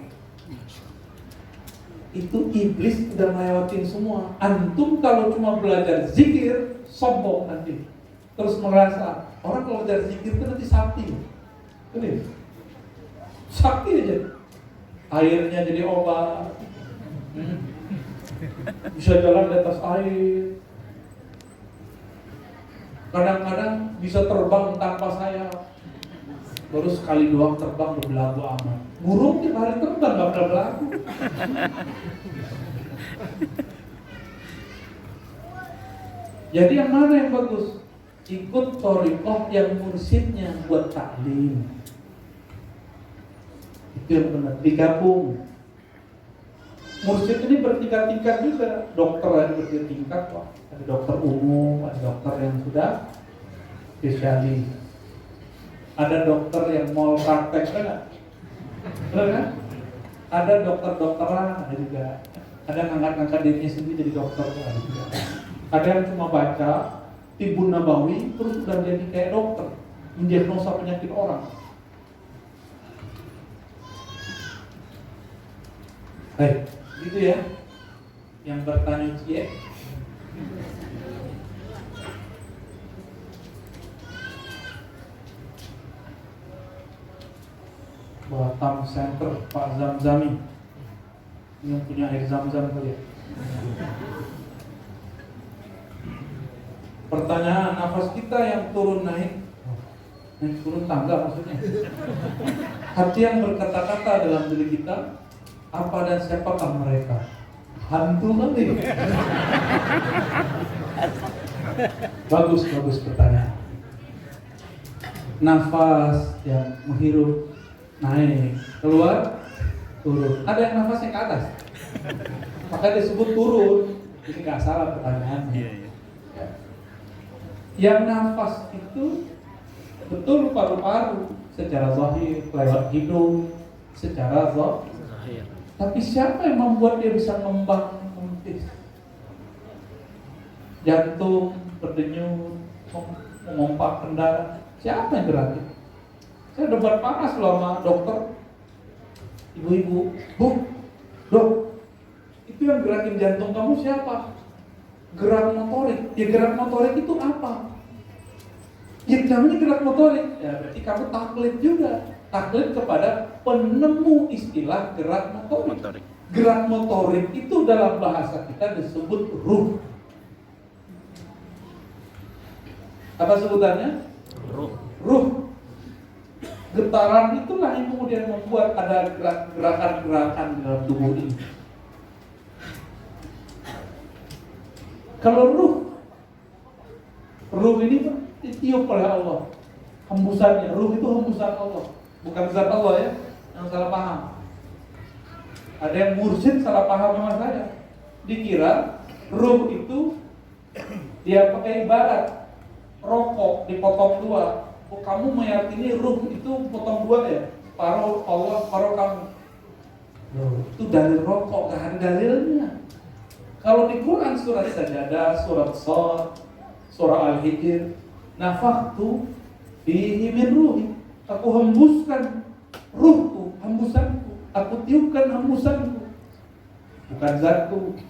[SPEAKER 1] Itu iblis udah melewatin semua. Antum kalau cuma belajar zikir, sombong nanti. Terus merasa orang kalau belajar zikir itu nanti sakti. Ini sakti aja. Airnya jadi obat. Bisa jalan di atas air. Kadang-kadang bisa terbang tanpa sayap. Baru sekali doang terbang berbelagu aman. Burung tiap hari terbang gak pernah belagu. Jadi yang mana yang bagus? Ikut thariqah yang mursyidnya buat taklim. Itu yang benar. Digabung. Mursyid ini bertingkat-tingkat juga. Dokter ada bertingkat kok. Ada dokter umum, ada dokter yang sudah spesialis. Ada dokter yang mau praktek kan? Benar kan? Ada dokter-dokteran, ada juga. Ada yang ngangkat-ngangkat dirinya sendiri jadi dokter, ada juga. Ada yang cuma baca Tibun Nabawi terus udah jadi kayak dokter, mendiagnosa penyakit orang. Baik, gitu ya. Yang bertanya Cie. Batam Center Pak Zamzami. Ini yang punya air zam-zam kali ya. Pertanyaan, nafas kita yang turun naik turun tangga maksudnya. Hati yang berkata-kata dalam diri kita, apa dan siapakah mereka? Hantu kali. Bagus pertanyaan. Nafas yang menghirup, naik, keluar, turun. Ada yang nafasnya ke atas, maka disebut turun. Ini nggak salah pertanyaannya. Yang nafas itu betul paru-paru secara zahir, lewat hidung secara zahir. Tapi siapa yang membuat dia bisa ngembang mempis? Jantung berdenyut, memompahkan darah. Siapa yang gerakin? Saya debat panas loh sama dokter. Ibu-ibu, Bu, dok, itu yang gerakin jantung kamu siapa? Gerak motorik. Ya gerak motorik itu apa? Ya namanya gerak motorik. Ya berarti kamu taklid juga. Taklid kepada penemu istilah gerak motorik. Gerak motorik itu dalam bahasa kita disebut ruh. Apa sebutannya? Ruh. Getaran itulah yang kemudian membuat ada gerakan-gerakan dalam tubuh ini. Kalau ruh ini ditiup oleh Allah. Hembusannya, ruh itu hembusan Allah, bukan zat Allah ya. Yang salah paham. Ada yang mursyid salah paham sama saya. Dikira ruh itu dia pakai ibarat rokok dipotong dua. Oh, kamu meyakini ruh itu potong dua ya? Paruh Allah, paruh kamu. Itu dalil rokok, gak ada dalilnya. Kalau di Quran surat Sajadah, surat Shad, surah Al-Hijr, nafakhtu fihi min ruhi, aku hembuskan ruhku, hembusanku, aku tiupkan hembusanku, bukan zatku.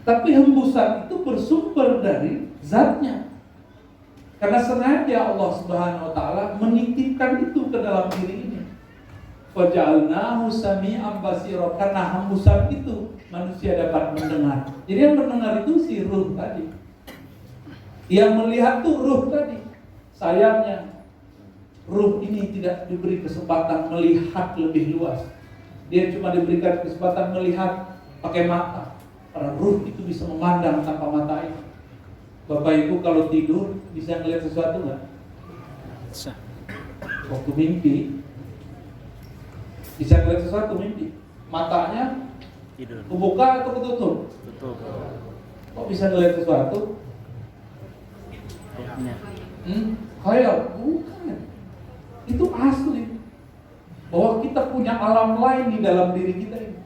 [SPEAKER 1] Tapi hembusan itu bersumber dari zatnya. Karena sengaja Allah Subhanahu wa taala menitipkan itu ke dalam diri ini. Faja'alnahu sami'an basira, karena hembusan itu manusia dapat mendengar. Jadi yang mendengar itu si ruh tadi. Yang melihat tuh ruh tadi. Sayangnya ruh ini tidak diberi kesempatan melihat lebih luas. Dia cuma diberikan kesempatan melihat pakai mata. Karena ruh itu bisa memandang tanpa mata ini. Bapak Ibu kalau tidur bisa ngelihat sesuatu nggak? Bisa. Waktu mimpi bisa ngelihat sesuatu mimpi. Matanya tidur. Kebuka atau ketutup? Tutup. Kok bisa ngelihat sesuatu? Khayal? Bukan. Itu asli. Bahwa kita punya alam lain di dalam diri kita ini.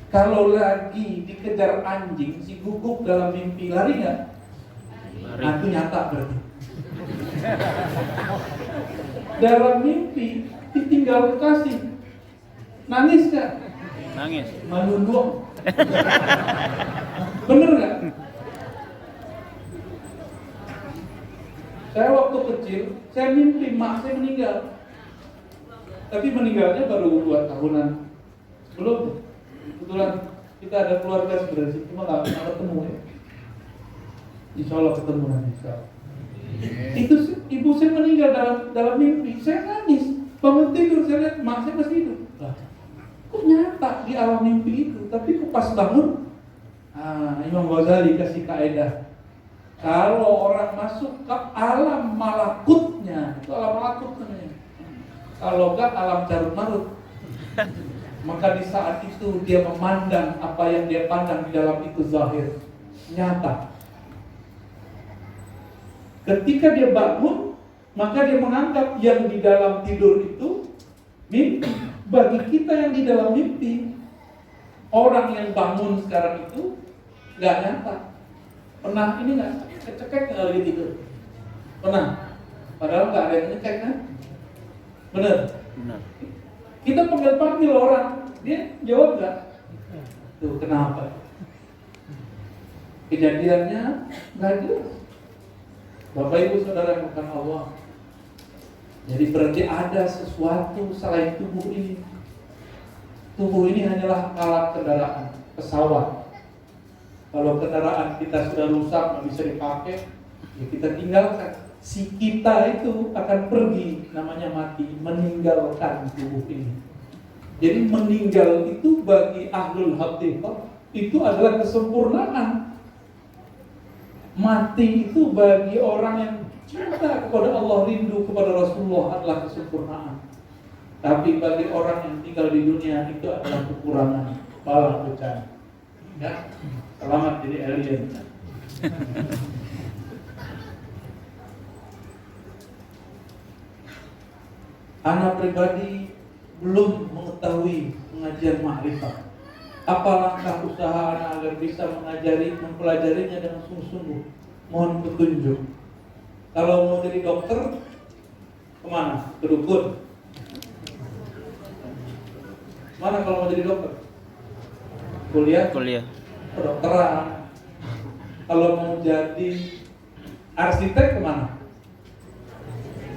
[SPEAKER 1] Kalau lagi dikejar anjing, si guguk dalam mimpi lari nggak? Lari. Nah, itu nyata berarti. Dalam mimpi ditinggal kekasih, nangis nggak? Nangis. Malu doang. Bener nggak? Saya waktu kecil, saya mimpi mak saya meninggal. Tapi meninggalnya baru 2 tahunan sebelum. Kebetulan kita ada keluarga sebenarnya, cuma nggak pernah ketemu ya. Insya Allah ketemu nanti. Itu ibu saya meninggal dalam mimpi. Saya nangis, bangun tidur saya lihat mak saya masih hidup. Lah, kok nyata di alam mimpi itu? Tapi kok pas bangun, Imam Ghazali kasih kaidah. Kalau orang masuk ke alam malakutnya, itu alam malakut namanya. Kalau enggak alam carut marut. Maka di saat itu dia memandang apa yang dia pandang di dalam itu zahir, nyata. Ketika dia bangun, maka dia menganggap yang di dalam tidur itu mimpi. Bagi kita yang di dalam mimpi, orang yang bangun sekarang itu nggak nyata. Pernah ini nggak kecekek nggak lagi tidur? Pernah? Padahal nggak ada yang ngecek kan? Benar?
[SPEAKER 2] Benar.
[SPEAKER 1] Kita panggil orang, dia jawab nggak? Tuh kenapa? Kejadiannya nggak jelas. Bapak Ibu Saudara yang bukan Allah. Jadi berarti ada sesuatu selain tubuh ini. Tubuh ini hanyalah alat kendaraan, pesawat. Kalau kendaraan kita sudah rusak, nggak bisa dipakai, ya kita tinggalkan. Si kita itu akan pergi, namanya mati, meninggalkan tubuh ini. Jadi meninggal itu bagi ahlul haqiqah itu adalah kesempurnaan. Mati itu bagi orang yang cinta kepada Allah, rindu kepada Rasulullah adalah kesempurnaan. Tapi bagi orang yang tinggal di dunia itu adalah kekurangan, malah pecah. Ya, selamat jadi alien. Anak pribadi belum mengetahui pengajian ma'rifat. Apa langkah usaha anak agar bisa mempelajarinya dengan sungguh-sungguh? Mohon petunjuk. Kalau mau jadi dokter, kemana? Ke dukun. Mana kalau mau jadi dokter? Kuliah? Kedokteran. Kalau mau jadi arsitek kemana?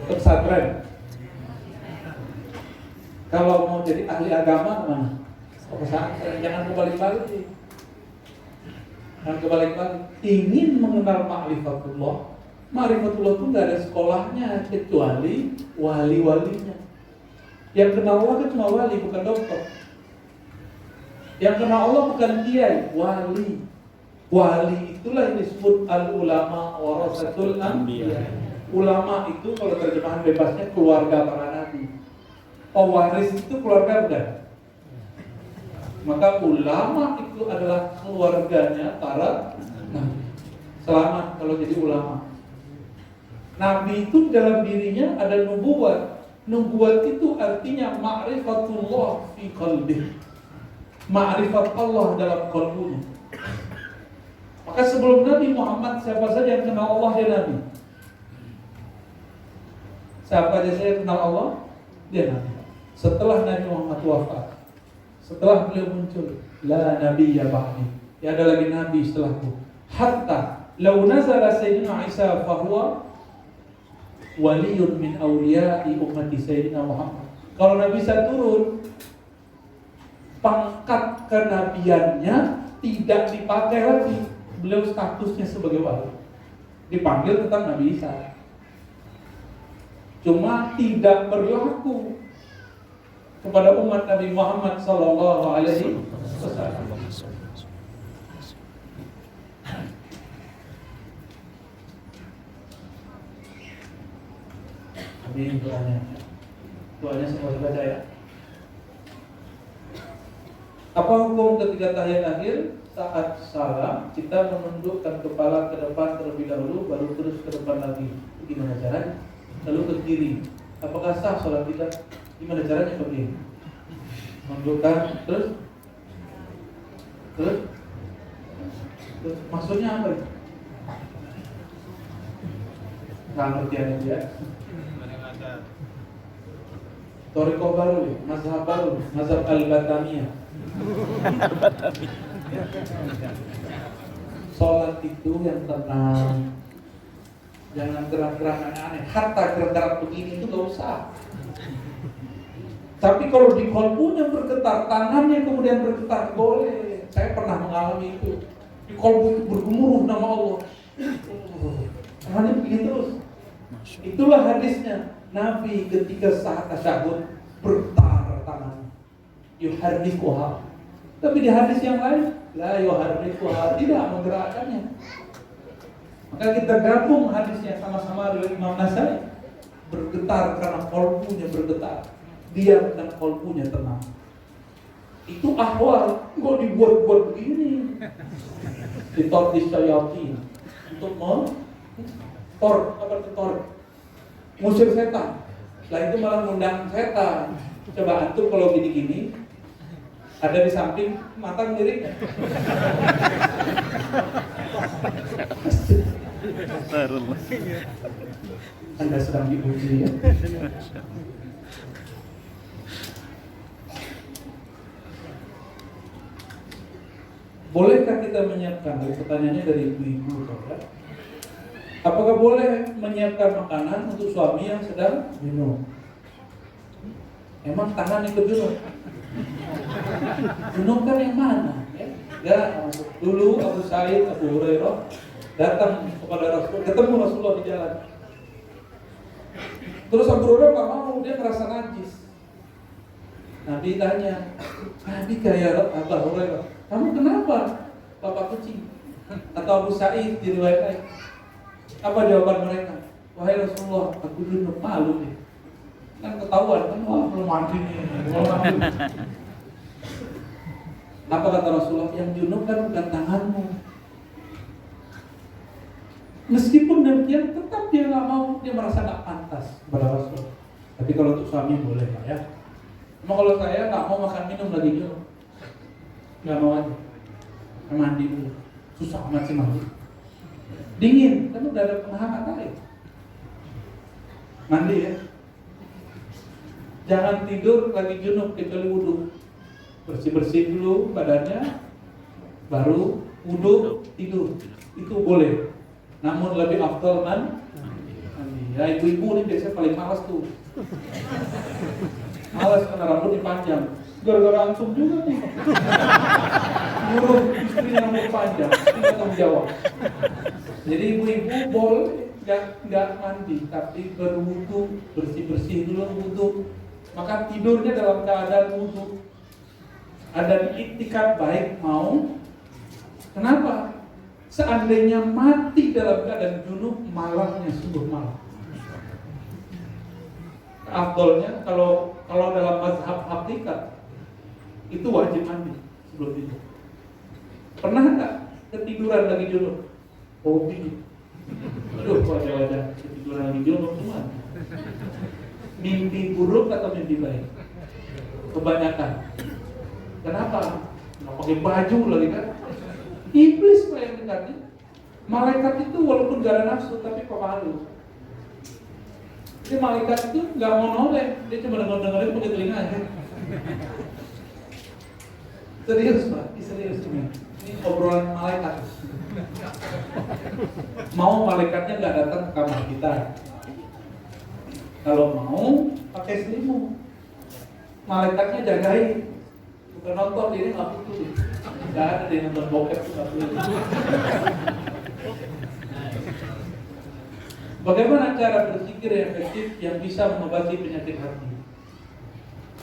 [SPEAKER 1] Ke pesantren. Kalau mau jadi ahli agama kemana? Ke pesantren. Jangan kebalik-balik. Jangan kebalik-balik. Ingin mengenal ma'rifatullah. Ma'rifatullah itu nggak ada sekolahnya kecuali wali-walinya. Yang kenal Allah kan cuma wali, bukan dokter. Yang kenal Allah bukan kiai, wali. Wali itulah yang disebut al-ulama warasatul anbiya. Ulama itu kalau terjemahan bebasnya keluarga para nabi. Pewaris itu keluarga bukan? Maka ulama itu adalah keluarganya para nabi. Selamat kalau jadi ulama. Nabi itu dalam dirinya ada nubuwat. Nubuwat itu artinya ma'rifatullah fi qalbih. Ma'rifat Allah dalam qalbunya. Maka sebelum Nabi Muhammad, siapa saja yang kenal Allah dia Nabi. Siapa saja yang kenal Allah dia Nabi. Setelah Nabi Muhammad wafat, setelah beliau muncul, la nabiyya ba'di. Ya ada lagi nabi setelahku. Hatta law nazala sayyidina Isa fahuwa waliyun min awliya'i ummati sayyidina Muhammad. Kalau Nabi Isa turun, pangkat kenabiannya tidak dipakai lagi. Beliau statusnya sebagai wali. Dipanggil tetap Nabi Isa. Cuma tidak berlaku kepada umat Nabi Muhammad sallallahu alaihi wasallam. Amin doanya. Doanya semua dibaca ya. Apa hukum ketika tahiyat akhir saat salam kita menundukkan kepala ke depan terlebih dahulu baru terus ke depan lagi? Gimana caranya? Lalu ke kiri. Apakah sah salat kita? Gimana caranya ke kiri? Menundukkan terus maksudnya apa itu? Nggak ngerti ya. Toriko baru, mazhab baru, mazhab al-Batamiyah. Sholat itu yang tenang, jangan gerak-gerak aneh-aneh. Hatta gerak-gerak begini itu gak usah. Tapi kalau di kolbunya bergetar, tangannya kemudian bergetar, boleh. Saya pernah mengalami itu. Di kolbu itu bergemuruh nama Allah. Tangannya begini terus. Itulah hadisnya. Nabi ketika saat tasyahud bergetar tangan, yuharrikuha. Tapi di hadis yang lain, la yuharrikuha, tidak menggerakkannya. Maka kita gabung hadisnya sama-sama dengan Imam Nasai, bergetar karena kolbunya bergetar, diam dan kolbunya tenang. Itu ahwal, kok dibuat-buat begini? Ditor di syayatin untuk ngusir setan. Setelah itu malah ngundang setan. Coba antum kalau gini-gini, ada di samping mata miring. Anda sedang diuji ya. Bolehkah kita menyiapkan? Pertanyaannya dari ibu-ibu, ya. Apakah boleh menyiapkan makanan untuk suami yang sedang minum? Emang tangan ikut junub? Junub kan yang mana? Ya, dulu Abu Sa'id, Abu Hurairah datang kepada Rasul, ketemu Rasulullah di jalan. Terus Abu Hurairah nggak mau, dia merasa najis. Nabi tanya, Nabi kayak Abu Hurairah, kamu kenapa bapak kucing? Atau Abu Sa'id di riwayat lain. Apa jawaban mereka? Wahai Rasulullah, aku junub, malu nih. Kan ketahuan kan, wah belum mandi nih, belum mandi. Apa kata Rasulullah? Yang junub kan bukan tanganmu. Meskipun demikian, tetap dia nggak mau, dia merasa nggak pantas kepada Rasul. Tapi kalau untuk suami boleh Pak ya. Cuma kalau saya nggak mau makan minum lagi junub, nggak mau aja. Mandi dulu, susah amat sih mandi. Dingin, kan udah ada penghangat air. Mandi ya. Jangan tidur lagi junub kecuali wudhu. Bersih-bersih dulu badannya, baru wudhu tidur. Itu boleh. Namun lebih afdal mandi. Ya ibu-ibu ini biasanya paling malas tuh. Malas karena rambut dipanjang. Gara-gara antum juga nih. Nyuruh istri yang rambut panjang, tidak tanggung jawab. Jadi ibu-ibu boleh nggak mandi, tapi berwudu, bersih-bersih dulu wudu. Maka tidurnya dalam keadaan wudu. Ada iktikad baik mau. Kenapa? Seandainya mati dalam keadaan junub, malamnya sungguh malam. Afdolnya kalau dalam mazhab hakikat itu wajib mandi sebelum tidur. Pernah nggak ketiduran lagi junub? Hobi. Aduh, wajah-wajah ketiduran lagi junub semua. Mimpi buruk atau mimpi baik? Kebanyakan. Kenapa? Nggak pakai baju lagi kan? Iblis kok yang dekatnya. Malaikat itu walaupun gak ada nafsu tapi pemalu. Jadi malaikat itu nggak mau noleh, dia cuma dengerin pakai telinga aja. Serius Pak, serius ini. Ini obrolan malaikat. Mau malaikatnya nggak datang ke kamar kita. Kalau mau pakai selimut, malaikatnya jagain. Bukan nonton ini nggak betul. Nggak ada dia nonton bokep tuh nggak boleh. Bagaimana cara berzikir yang efektif yang bisa mengobati penyakit hati?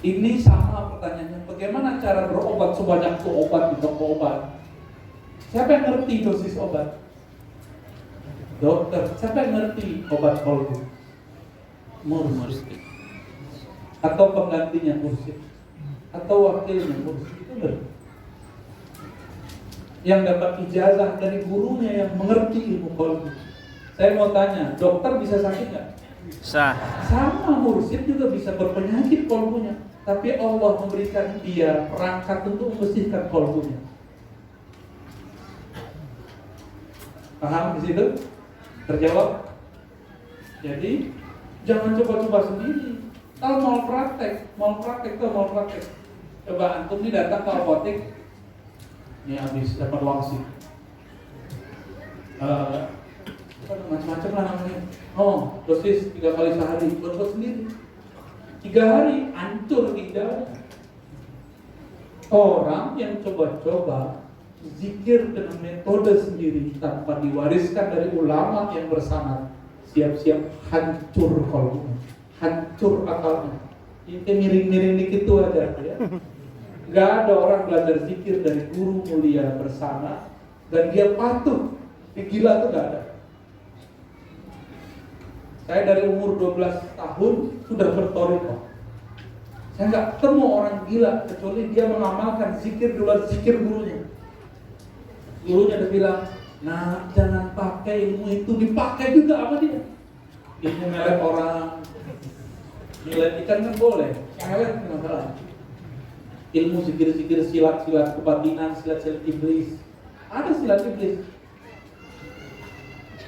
[SPEAKER 1] Ini sama pertanyaannya. Bagaimana cara berobat sebanyak itu obat di toko obat? Siapa yang ngerti dosis obat? Dokter. Siapa yang ngerti obat kolbu? Mursyid. Atau penggantinya mursyid. Atau wakilnya mursyid. Itu ngerti. Yang dapat ijazah dari gurunya yang mengerti ilmu kolbu. Saya mau tanya, dokter bisa sakit nggak?
[SPEAKER 2] Bisa.
[SPEAKER 1] Sama mursyid juga bisa berpenyakit kolbunya. Tapi Allah memberikan dia perangkat untuk membersihkan kolbunya. Paham di situ? Terjawab? Jadi jangan coba-coba sendiri. Kalau mau praktek tuh mau praktek. Coba antum nih datang ke apotek, ini habis dapat wangsit. Macam-macam lah namanya. Oh, dosis 3 kali sehari, buat sendiri. 3 hari hancur ginjalnya. Orang yang coba-coba zikir dengan metode sendiri tanpa diwariskan dari ulama yang bersanad, siap-siap hancur kolbunya, hancur akalnya. Ini miring-miring dikit tuh aja ya. Gak ada orang belajar zikir dari guru mulia bersanad dan dia patuh. Gila tuh gak ada. Saya dari umur 12 tahun sudah bertorikoh. Saya nggak ketemu orang gila kecuali dia mengamalkan zikir di luar zikir gurunya. Gurunya udah bilang, nah jangan pakai ilmu itu, dipakai juga apa dia? Ilmu melet orang, melet ikan kan boleh, melet nggak salah. Ilmu zikir-zikir silat-silat kebatinan, silat-silat iblis, ada silat iblis.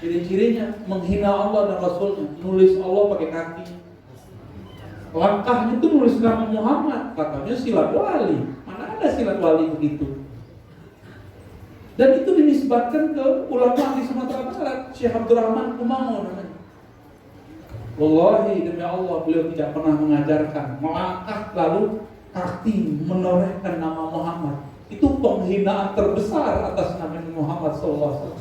[SPEAKER 1] Ciri-cirinya menghina Allah dan Rasulnya, nulis Allah pakai kaki, Langkahnya itu nulis nama Muhammad, katanya silat wali. Mana ada silat wali begitu? Dan itu dinisbatkan ke ulama di Sumatera Barat, Syekh Abdurrahman Kumango namanya. Wallahi demi Allah, beliau tidak pernah mengajarkan melangkah lalu kaki menorehkan nama Muhammad. Itu penghinaan terbesar atas nama Muhammad SAW.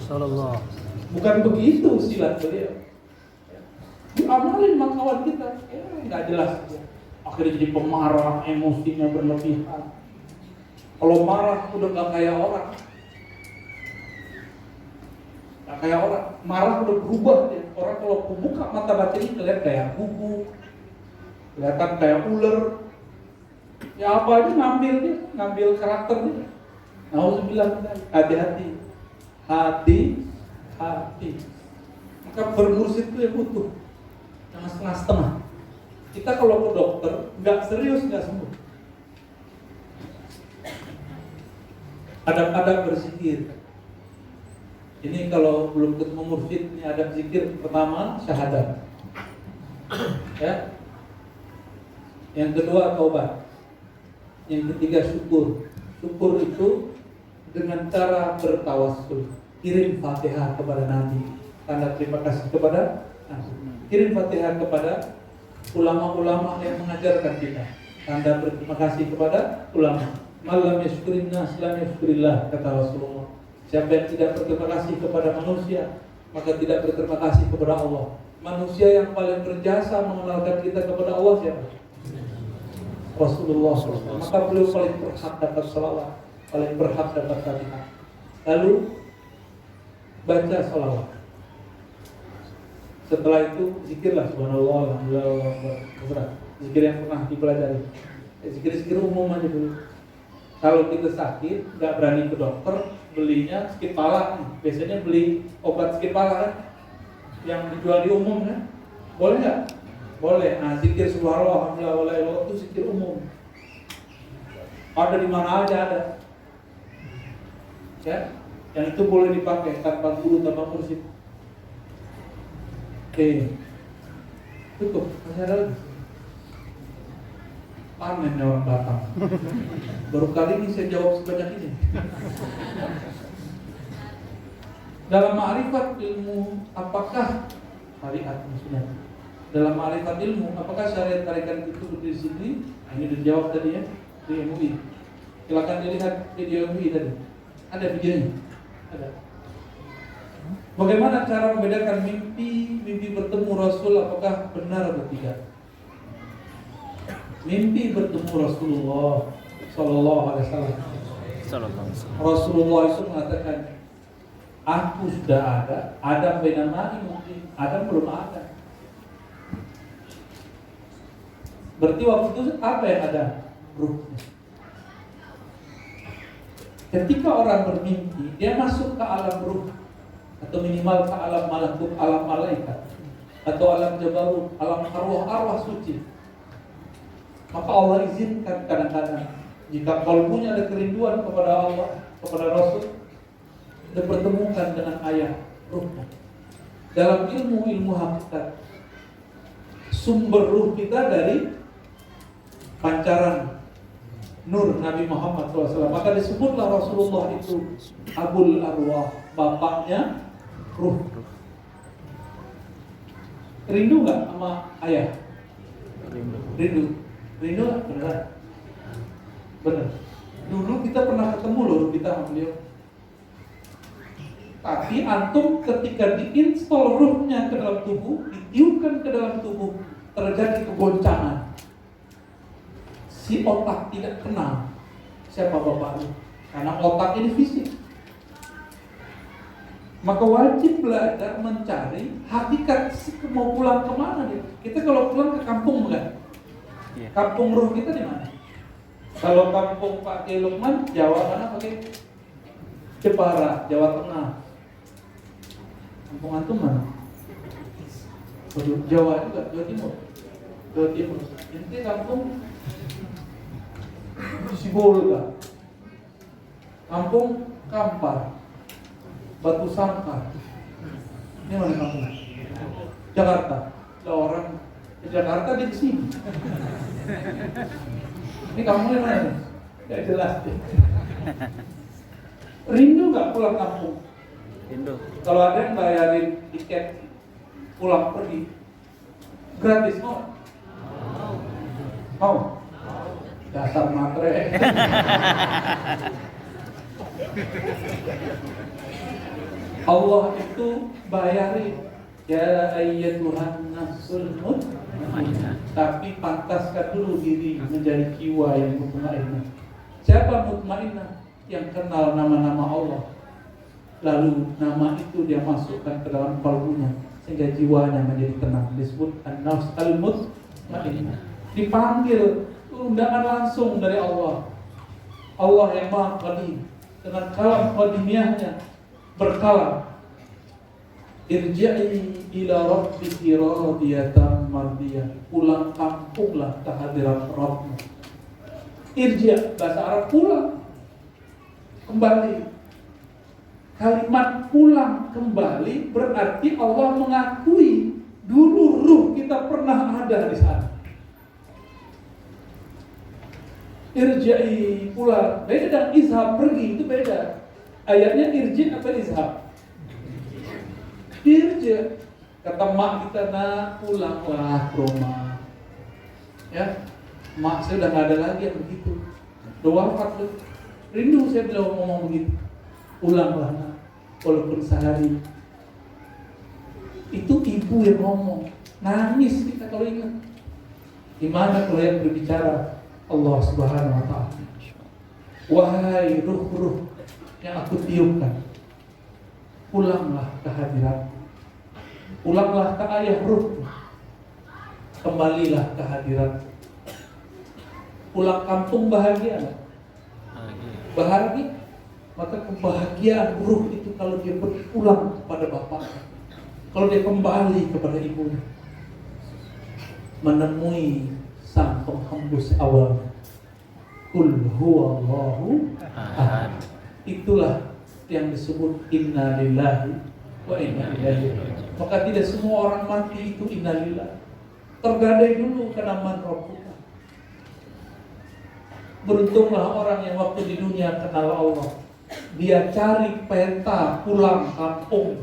[SPEAKER 1] Bukan begitu silat beliau. Diamalin sama kawan kita, ya nggak jelas. Akhirnya jadi pemarah, emosinya berlebihan. Kalau marah udah nggak kayak orang. Nggak kayak orang, marah udah berubah dia. Orang kalau buka mata batin kelihatan kayak buku, kelihatan kayak ular. Ya apa aja ngambil dia, ngambil karakter dia. Nauzubillah, hati-hati, hati-hati. Maka bermursyid itu yang butuh, jangan setengah-setengah. Kita kalau ke dokter nggak serius nggak sembuh. Adab-adab berzikir. Ini kalau belum ketemu mursyid, ini adab zikir pertama syahadat. Ya. Yang kedua taubat. Yang ketiga syukur. Syukur itu dengan cara bertawassul. Kirim Fatihah kepada Nabi. Tanda terima kasih kepada Nabi. Kirim Fatihah kepada ulama-ulama yang mengajarkan kita. Tanda berterima kasih kepada ulama. Malam yashkurin nas lam yashkurillah, kata Rasulullah. Siapa yang tidak berterima kasih kepada manusia, maka tidak berterima kasih kepada Allah. Manusia yang paling berjasa mengenalkan kita kepada Allah siapa? Rasulullah SAW. Maka beliau paling berhak dapat salawat, paling berhak dapat Fatihah. Lalu baca salawat. Setelah itu zikirlah subhanallah, alhamdulillah, zikir yang pernah dipelajari. Zikir-zikir umum aja dulu. Kalau kita sakit, nggak berani ke dokter, belinya sakit kepala. Biasanya beli obat sakit kepala kan, yang dijual di umum kan, boleh nggak? Boleh. Nah, zikir subhanallah, alhamdulillah, itu zikir umum. Ada di mana aja ada. Ya, yang itu boleh dipakai tanpa guru, tanpa mursyid. Oke, cukup. Masih ada lagi? Panen orang Batam. Baru kali ini saya jawab sebanyak ini. Dalam ma'rifat ilmu, apakah syariat maksudnya? Dalam ma'rifat ilmu, apakah syariat tarikat itu berdiri di sini? Nah, ini sudah jawab tadi ya, di MUI. Silakan dilihat video MUI tadi. Ada videonya? Ada. Bagaimana cara membedakan mimpi bertemu Rasul, apakah benar atau tidak? Mimpi bertemu Rasulullah Sallallahu Alaihi Wasallam. Rasulullah itu mengatakan, aku sudah ada, Adam bin Ma'in mungkin, Adam belum ada. Berarti waktu itu apa yang ada? Ruhnya. Ketika orang bermimpi, dia masuk ke alam ruh, atau minimal ke alam malakut, alam malaikat, atau alam jabarut, alam arwah-arwah suci. Maka Allah izinkan kadang-kadang jika kalbunya ada kerinduan kepada Allah, kepada Rasul, dipertemukan dengan ayah ruhnya. Dalam ilmu hakikat, sumber ruh kita dari pancaran nur Nabi Muhammad SAW. Maka disebutlah Rasulullah itu Abul Arwah, bapaknya ruh. Rindu gak sama ayah? Rindu. Rindu gak? Beneran? Bener. Dulu kita pernah ketemu loh kita sama beliau. Tapi antum ketika diinstal ruhnya ke dalam tubuh, ditiupkan ke dalam tubuh, terjadi kegoncangan. Si otak tidak kenal siapa bapaknya, karena otak ini fisik. Maka wajib belajar mencari hakikat mau pulang kemana dia. Kita kalau pulang ke kampung enggak? Kampung ruh kita di mana? Kalau kampung Pak Kiai Lukman, Jawa mana pakai Jepara, Jawa Tengah. Kampung antum mana? Jawa juga, Jawa Timur. Jawa Timur. Ini kampung Sibolga. Kampung Kampar, Batu Sangkar. Ini mana kampung? Jakarta. Ada orang Ke Jakarta dia kesini. Ini kamu yang mana? Gak jelas deh. Rindu gak pulang kampung?
[SPEAKER 2] Rindu.
[SPEAKER 1] Kalau ada yang bayarin tiket pulang pergi gratis, mau? Mau? Dasar matre. Allah itu bayarin. Ya ayyatuhan nafsul mutmainnah. Tapi pantaskan dulu diri menjadi jiwa yang mutmainnah. Siapa mutmainnah? Yang kenal nama-nama Allah. Lalu nama itu dia masukkan ke dalam kalbunya sehingga jiwanya menjadi tenang. Disebut an-nafs al-mutmainnah. Dipanggil undangan langsung dari Allah. Allah yang Maha Qadim dengan kalam qadimiyahnya berkalam. Irja'i ila rabbiki radiyatan mardiyah. Pulang kampunglah ke hadirat Rabbmu. Irja' bahasa Arab pulang, kembali. Kalimat pulang kembali berarti Allah mengakui dulu ruh kita pernah ada di sana. Irja'i pulang, beda dengan izhab pergi, itu beda. Ayatnya irji' apa izhab? Irja'. Kata mak kita, nak pulanglah ke rumah. Ya, mak saya udah gak ada lagi yang begitu. Udah wafat tuh. Rindu saya bilang ngomong begitu. Pulanglah nak, walaupun sehari. Itu ibu yang ngomong. Nangis kita kalau ingat. Gimana kalau yang berbicara? Allah Subhanahu wa ta'ala. Wahai ruh-ruh yang aku tiupkan, pulanglah ke hadirat. Pulanglah ke ayah ruh. Kembalilah ke hadirat. Pulang kampung bahagia. Bahagia. Maka kebahagiaan ruh itu kalau dia berpulang kepada bapaknya, kalau dia kembali kepada ibunya, menemui sang penghembus awal. Qul huwallahu ahad. Itulah yang disebut inna lillahi wa inna ilaihi raji'un. Maka tidak semua orang mati itu inna lillahi. Tergadai dulu karena man rabbuka. Beruntunglah orang yang waktu di dunia kenal Allah. Dia cari peta pulang kampung.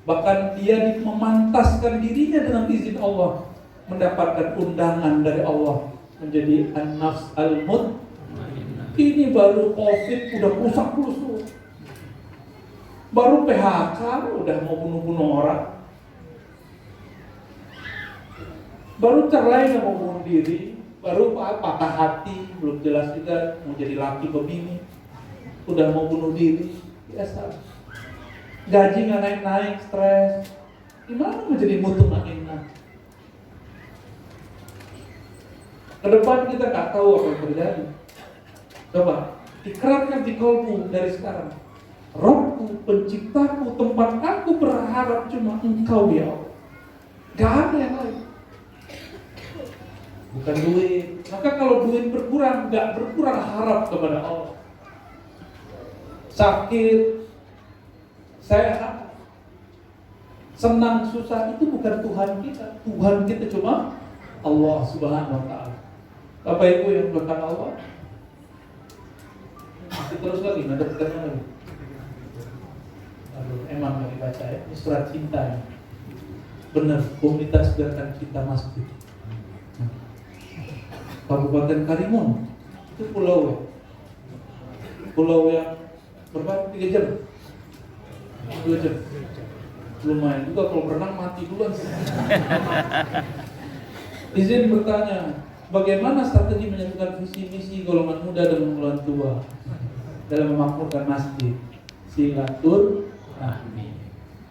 [SPEAKER 1] Bahkan dia memantaskan dirinya dengan izin Allah, mendapatkan undangan dari Allah menjadi an-nafs al-mutmainnah. Ini baru COVID udah rusak-rusuk. Baru PHK udah mau bunuh-bunuh orang. Baru cerai nggak mau bunuh diri. Baru patah hati, belum jelas juga mau jadi laki atau bini, udah mau bunuh diri. Biasa. Gaji nggak naik-naik, stres. Gimana menjadi mutmainnah? Ke depan kita nggak tahu apa yang terjadi. Coba ikrarkan di kalbu dari sekarang. Rabbku, penciptaku, tempat aku berharap cuma Engkau ya Allah. Gak ada yang lain. Bukan duit. Maka kalau duit berkurang, gak berkurang harap kepada Allah. Sakit, sehat, senang, susah, itu bukan Tuhan kita. Tuhan kita cuma Allah Subhanahu wa ta'ala. Bapak Ibu yang belakang Allah, masih terus lagi, ada pertanyaan lagi. Aduh, emang gak dibaca ya, ini surat cinta ya. Benar, komunitas gerakan kita masjid. Kabupaten Karimun itu pulau ya. Pulau yang berapa? 3 jam? 2 jam? Lumayan juga kalau berenang mati duluan sih. Izin bertanya, bagaimana strategi menyatukan visi misi golongan muda dan golongan tua dalam memakmurkan masjid? Silaturahmi.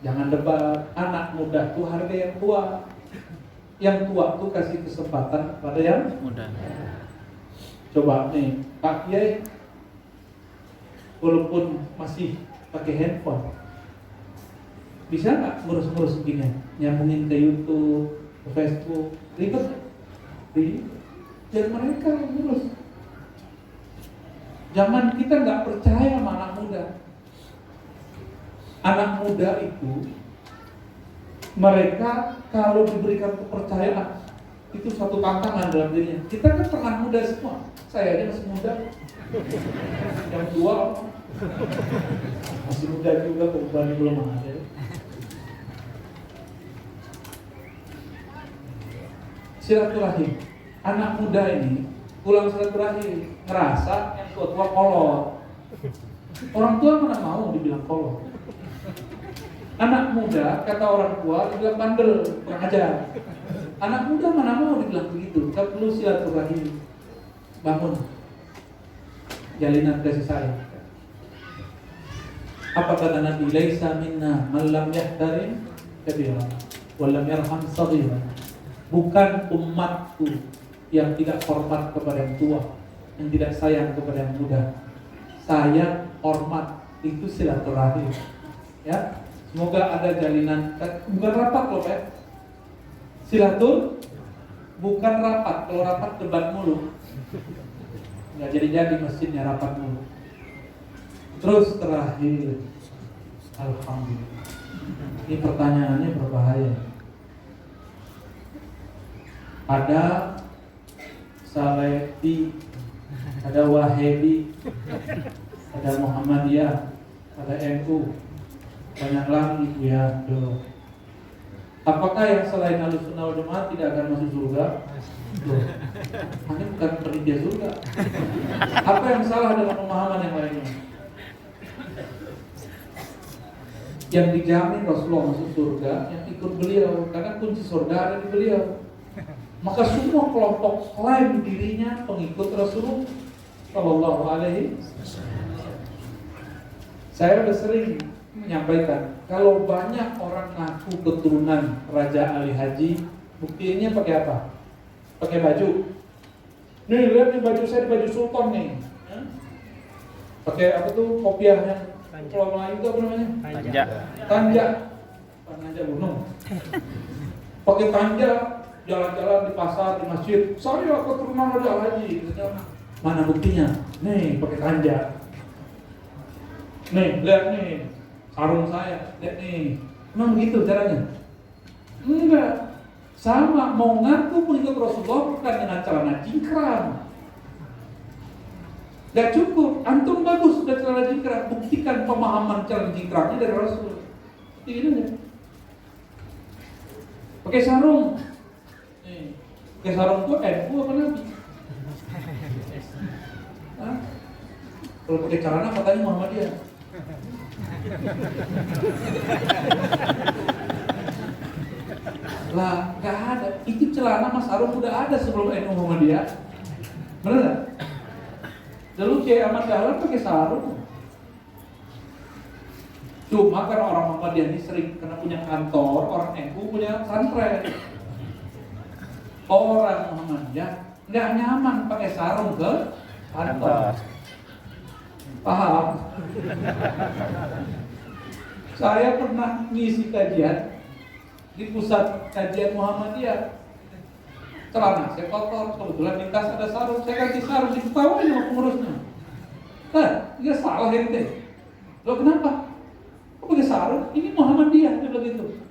[SPEAKER 1] Jangan debat. Anak muda tuh hargai yang tua. Yang tua tuh kasih kesempatan pada yang
[SPEAKER 2] muda.
[SPEAKER 1] Coba nih, Pak Kiai, walaupun masih pakai handphone, bisa nggak ngurus-ngurus begini? Nyambungin ke YouTube, ke Facebook, ribet? Biar mereka yang ngurus. Zaman kita nggak percaya sama anak muda. Anak muda itu, mereka kalau diberikan kepercayaan Itu suatu tantangan dalam dirinya. Kita kan pernah muda semua. Saya aja masih muda. Yang tua masih muda juga, perubahan belum ada. Silaturahim. Anak muda ini pulang silaturahim, ngerasa yang tua-tua kolot. Orang tua mana mau dibilang kolot. Anak muda, kata orang tua, dibilang bandel, kurang ajar. Anak muda mana mau dibilang begitu. Kita perlu silaturahim. Bangun jalinan kasih sayang. Apa kata Nabi? Laisa minna man lam yahtarim kabira wa lam yarham saghira. Bukan umatku yang tidak hormat kepada yang tua, yang tidak sayang kepada yang muda. Sayang, hormat, itu silaturahim. Ya, semoga ada jalinan. Bukan rapat loh, Pak. Silatur bukan rapat. Kalau rapat debat mulu, nggak jadi masjidnya, rapat mulu. Terus terakhir, alhamdulillah. Ini pertanyaannya berbahaya. Ada Salafi, ada Wahabi, ada Muhammadiyah, ada NU, banyak lagi ya. Apakah yang selain Ahlussunnah wal Jamaah tidak akan masuk surga? Hanya bukan pergi dia surga. Apa yang salah dengan pemahaman yang lainnya? Yang dijamin Rasulullah masuk surga, yang ikut beliau, karena kunci surga ada di beliau. Maka semua kelompok klaim dirinya pengikut Rasulullah Shallallahu Alaihi Wasallam. Saya sudah sering menyampaikan, kalau banyak orang ngaku keturunan Raja Ali Haji, buktinya pakai apa? Pakai baju. Nih lihat nih baju saya, baju sultan nih. Pakai apa tuh kopiah yang kalau Melayu itu apa namanya? Tanja. Tanja gunung. Pakai tanja, jalan-jalan di pasar, di masjid. Saya keturunan Raja Ali Haji. Mana buktinya? Nih pakai tanja. Nih lihat nih sarung saya, lihat nih. Memang begitu caranya? Enggak. Sama, mau ngaku pengikut Rasulullah bukan dengan celana cingkrang. Gak cukup, antum bagus sudah celana cingkrang, buktikan pemahaman celana cingkrangnya dari Rasul. Ini aja. Pakai sarung. Nih, pakai sarung itu NU apa Nabi? Hah? Kalau pakai celana katanya Muhammadiyah. Lah, gak ada. Itu celana Mas Arum udah ada sebelum NU Muhammadiyah. Bener gak? Dulu Kiai Ahmad Dahlan pakai sarung. Cuma karena orang Muhammadiyah ini sering karena punya kantor, orang NU punya santren. Orang Muhammadiyah nggak nyaman pakai sarung ke kantor. Paham? Saya pernah ngisi kajian di pusat kajian Muhammadiyah. Celana saya kotor, kebetulan di tas ada sarung, saya ganti sarung, diketawain sama pengurusnya. Dia salah ente. Loh kenapa? Kok pakai sarung? Ini Muhammadiyah, dia begitu.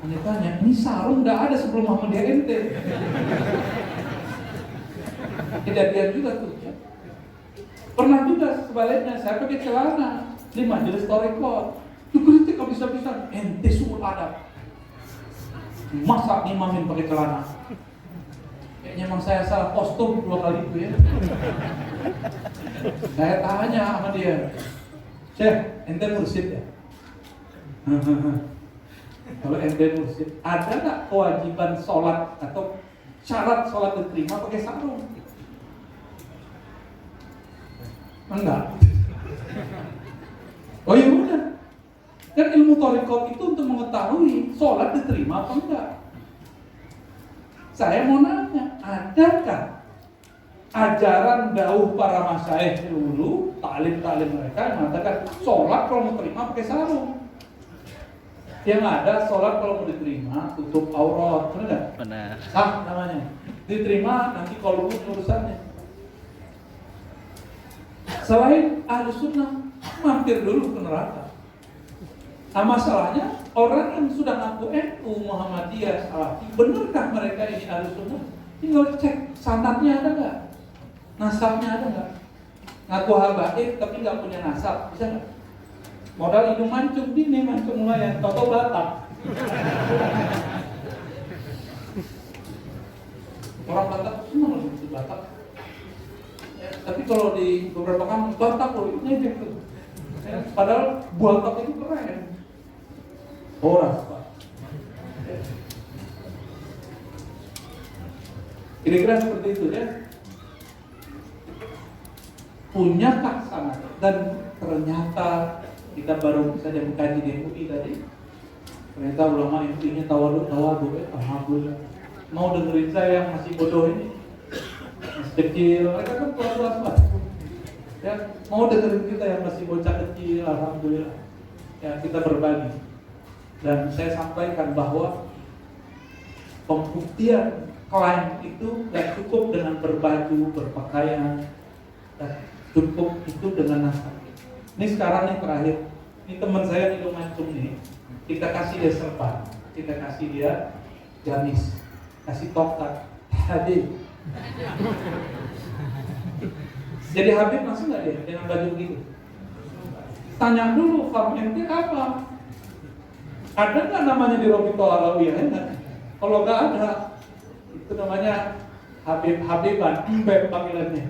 [SPEAKER 1] Anda tanya, ini sarung udah ada sebelum Muhammadiyah ente. Kejadian juga tuh. Ya. Pernah juga sebaliknya, saya pakai celana di majelis Thariqat. Dikritik habis-habisan, ente suul adab. Masa ngimamin pakai celana? Kayaknya emang saya salah kostum 2 kali itu ya. Saya tanya sama dia, Syekh, ente mursyid ya? Kalau ente mursyid, ada nggak kewajiban sholat atau syarat sholat diterima pakai sarung? Enggak. Oh iya udah. Kan ilmu thariqat itu untuk mengetahui sholat diterima apa enggak. Saya mau nanya, adakah ajaran dauh para masyayikh dulu, taklim mereka yang mengatakan sholat kalau mau terima pakai sarung? Yang ada sholat kalau mau diterima tutup aurat, benar nggak?
[SPEAKER 2] Benar.
[SPEAKER 1] Sah namanya. Diterima nanti kalau urusannya. Selain Ahlussunnah, mampir dulu ke neraka. Nah masalahnya orang yang sudah ngaku NU, Muhammadiyah, Salafi, benarkah mereka ini Ahlussunnah? Tinggal cek sanadnya ada nggak, nasabnya ada nggak. Ngaku habaib tapi nggak punya nasab, bisa nggak? Modal hidung mancung gini, mancung lumayan, toto Batak. Orang Batak semua lebih Batak. Ya, tapi kalau di beberapa kampung Batak loh, ini gitu. Ya, padahal Batak itu keren. Horas Pak. Kira-kira seperti itu ya. Punyakah sanad? Dan ternyata kita baru saja mengkaji di MUI tadi. Ternyata ulama intinya tawadu ya. Alhamdulillah. Mau dengerin saya yang masih bodoh ini, masih kecil, mereka kan tua-tua semua. Ya, mau dengerin kita yang masih bocah kecil, alhamdulillah. Ya, kita berbagi. Dan saya sampaikan bahwa pembuktian klaim itu gak cukup dengan berbaju, berpakaian, dan cukup itu dengan nasab. Ini sekarang yang terakhir, ini teman saya di Lumacung nih, kita kasih dia serban, kita kasih dia gamis, kasih tongkat, Habib. Jadi Habib masuk nggak dia dengan baju begitu? Tanya dulu, farm ente apa? Ada nggak namanya di Robito Alawiyah? Kalau nggak ada, itu namanya Habiban, Mbak panggilannya.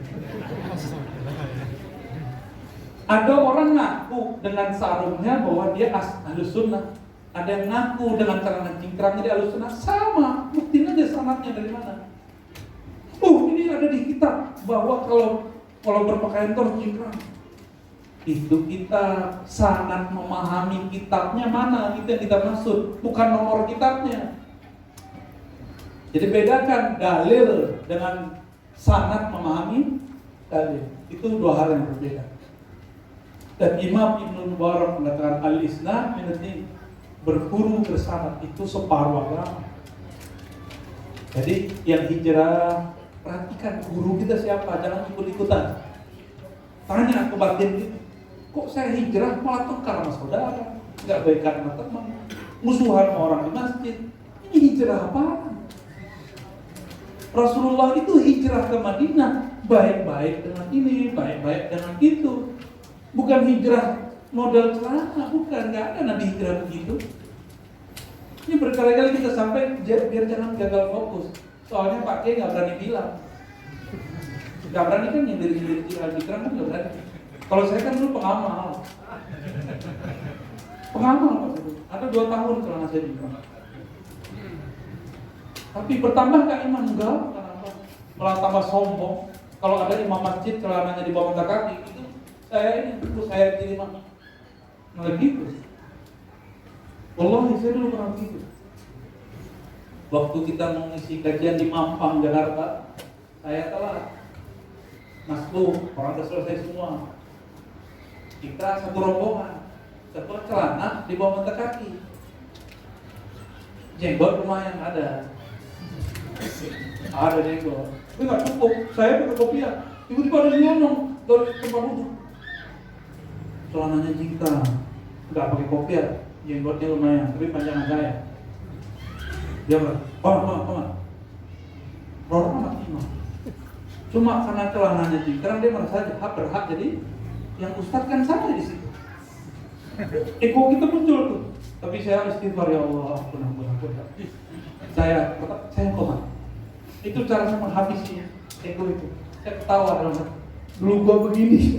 [SPEAKER 1] Ada orang ngaku dengan sarungnya bahwa dia Ahlussunnah. Ada yang ngaku dengan celana cingkrang jadi Ahlussunnah. Sama, buktiin aja sanadnya dari mana. Ini ada di kitab bahwa kalau berpakaian itu harus cingkrang. Itu kita sanad memahami kitabnya mana, itu yang kita maksud, bukan nomor kitabnya. Jadi bedakan dalil dengan sanad memahami dalil. Itu dua hal yang berbeda. Dan Imam Ibnu Mubarak mengatakan al-isnad min ad-din, berguru bersanad itu separuh agama. Jadi yang hijrah, perhatikan guru kita siapa, jangan ikut-ikutan. Tanya ke batin gitu, kok saya hijrah malah tengkar sama saudara, nggak baikan sama teman, musuhan sama orang di masjid. Ini hijrah apa? Rasulullah itu hijrah ke Madinah, baik-baik dengan ini, baik-baik dengan itu. Bukan hijrah modal celana, bukan, nggak ada Nabi hijrah begitu. Ini berkali-kali kita sampai biar jangan gagal fokus. Soalnya Pak Kiai nggak berani bilang, nggak berani kan nyindir-nyindir hijrah kan nggak berani. Kalau saya kan dulu pengamal Pak itu. Ada 2 tahun celana saya di rumah. Tapi bertambah nggak iman? Enggak, kenapa? Malah tambah sombong. Kalau ada imam masjid celananya di bawah mata kaki, itu saya terima. Malah gitu. Wallahi saya dulu pernah gitu. Waktu kita mengisi kajian di Mampang, Jakarta, saya telat. Masuk, orang sudah selesai semua. Kita satu rombongan, satu celana di bawah mata kaki. Jenggot lumayan ada jenggot. Tapi nggak cukup. Saya pakai kopiah. Tiba-tiba ada nyonong dari tempat duduk. Celananya jingkrang, nggak pakai kopiah, jenggotnya lumayan, tapi panjangan saya. Dia bilang, Pak, orang anak imam. Cuma karena celananya jingkrang dia merasa berhak jadi yang ustadz kan saya di situ. Ego kita muncul tuh. Tapi saya istighfar, ya Allah, ampun. Saya komat. Itu cara saya menghabisi ego itu. Saya ketawa dalam hati. Dulu gua begini.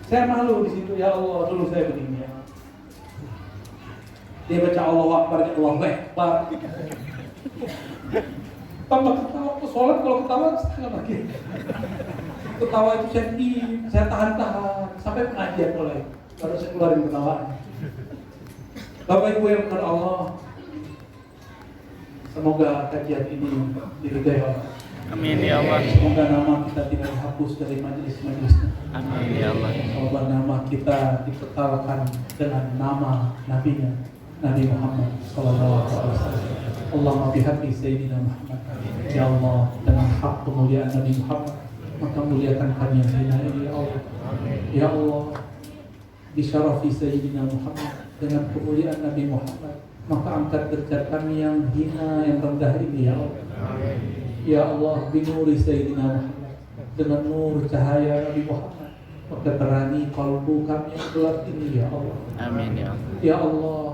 [SPEAKER 1] Saya malu di situ, ya Allah, dulu saya begini ya. Dia baca Allahu Akbar, Allahu Akbar. Tambah ketawa, sholat kalau ketawa setengah lagi. Ketawa itu saya tahan sampai pengajian mulai. Baru saya keluarin ketawaan. Bapak Ibu yang berkata Allah, semoga kajian ini diridai Allah.
[SPEAKER 2] Amin ya Allah.
[SPEAKER 1] Semoga nama kita tidak dihapus dari majelis-majelisnya.
[SPEAKER 2] Amin ya Allah.
[SPEAKER 1] Semoga nama kita dikekalkan dengan nama Nabi-Nya, Nabi Muhammad sallallahu alaihi wasallam. Allahumma bihaqqi sayyidina Muhammad. Ya Allah, dengan hak kemuliaan Nabi Muhammad, maka muliakan kami yang hina ini ya Allah. Ya Allah, bisyarafi Sayyidina Muhammad, dengan kemuliaan Nabi Muhammad, maka angkat derajat kami yang hina, yang rendah ini ya Allah. Ya Allah, binuri Sayyidina Muhammad, dengan nur cahaya Nabi Muhammad, maka terangi kalbu kami yang gelap ini ya Allah.
[SPEAKER 2] Amin ya Allah.
[SPEAKER 1] Ya Allah,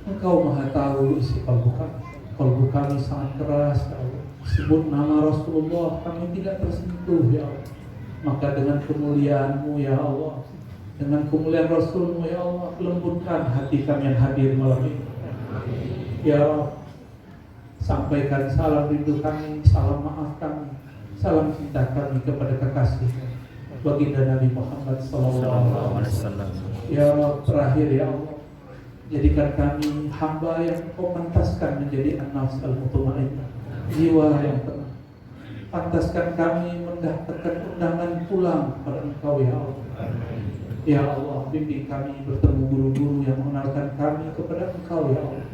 [SPEAKER 1] Engkau maha tahu isi kalbu kami. Kalbu kami sangat keras ya Allah. Sebut nama Rasulullah kami tidak tersentuh ya Allah. Maka dengan kemuliaan-Mu ya Allah, dengan kemuliaan Rasul-Mu ya Allah, lembutkan hati kami yang hadir malam ini. Ya Allah, sampaikan salam rindu kami, salam maaf kami, salam cinta kami kepada kekasih baginda Nabi Muhammad sallallahu alaihi wasallam. Ya Allah, terakhir ya Allah, jadikan kami hamba yang Kau pantaskan menjadi an-nafs al-mutmainnah, jiwa yang tenang. Pantaskan kami mendapatkan undangan pulang kepada Engkau ya Allah. Ya Allah, bimbing kami bertemu guru-guru yang mengenalkan kami kepada Engkau ya Allah.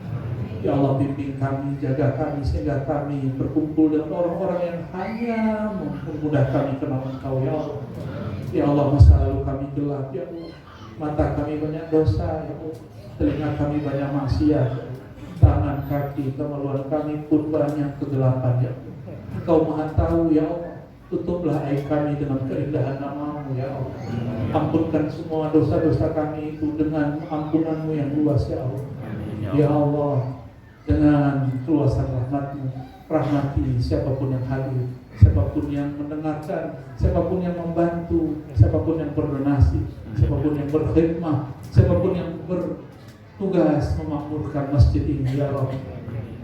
[SPEAKER 1] Ya Allah, bimbing kami, jaga kami sehingga kami berkumpul dengan orang-orang yang hanya mempermudah kami kenal Engkau ya Allah. Ya Allah, masa lalu kami gelap ya Allah, mata kami banyak dosa ya Allah, telinga kami banyak maksiat, tangan kaki kemaluan kami pun banyak kegelapan ya Allah. Engkau maha tahu ya Allah, tutuplah aib kami dengan keindahan nama-Mu ya Allah. Ampunkan semua dosa-dosa kami itu dengan ampunan-Mu yang luas ya Allah. Ya Allah, dengan keluasan rahmat-Mu, rahmati siapapun yang hadir, siapapun yang mendengarkan, siapapun yang membantu, siapapun yang berdonasi, siapapun yang berkhidmah, siapapun yang bertugas memakmurkan masjid ini ya Allah.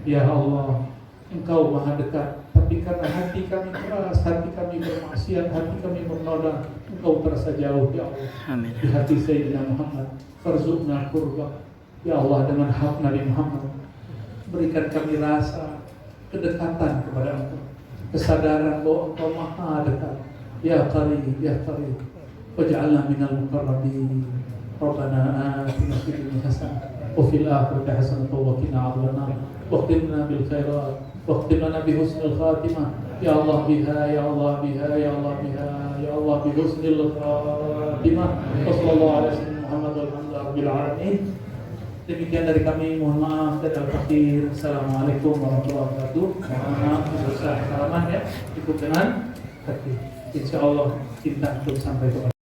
[SPEAKER 1] Ya Allah, Engkau maha dekat, tapi karena hati kami keras, hati kami bermaksiat, hati kami bernoda, Engkau terasa jauh ya Allah.
[SPEAKER 2] Amin.
[SPEAKER 1] Di hati Sayyidina Muhammad, farzuqna qurba. Ya Allah, dengan hak Nabi Muhammad, berikan kami rasa kedekatan kepada Engkau, kesadaran bahwa Engkau maha dekat. Ya Qarib, ya Qarib, waj'alna minal muqarrabin. Rabbana atina fid dunya hasanah wa fil akhirati hasanah wa qina adzabannar. Waqtimna bil khairat, waqtimna bi husnil khatimah. Ya Allah biha, ya Allah biha, ya Allah biha, ya Allah bi husnil khatimah. Wassallallahu ala sayyidina Muhammad walhamdulillahi alamin. Demikian dari kami, mohon maaf dan al-fakir. Assalamualaikum warahmatullahi wabarakatuh. Mohon maaf dosa salaman ya, cukup dengan hati. Insya Allah cinta untuk sampai kepada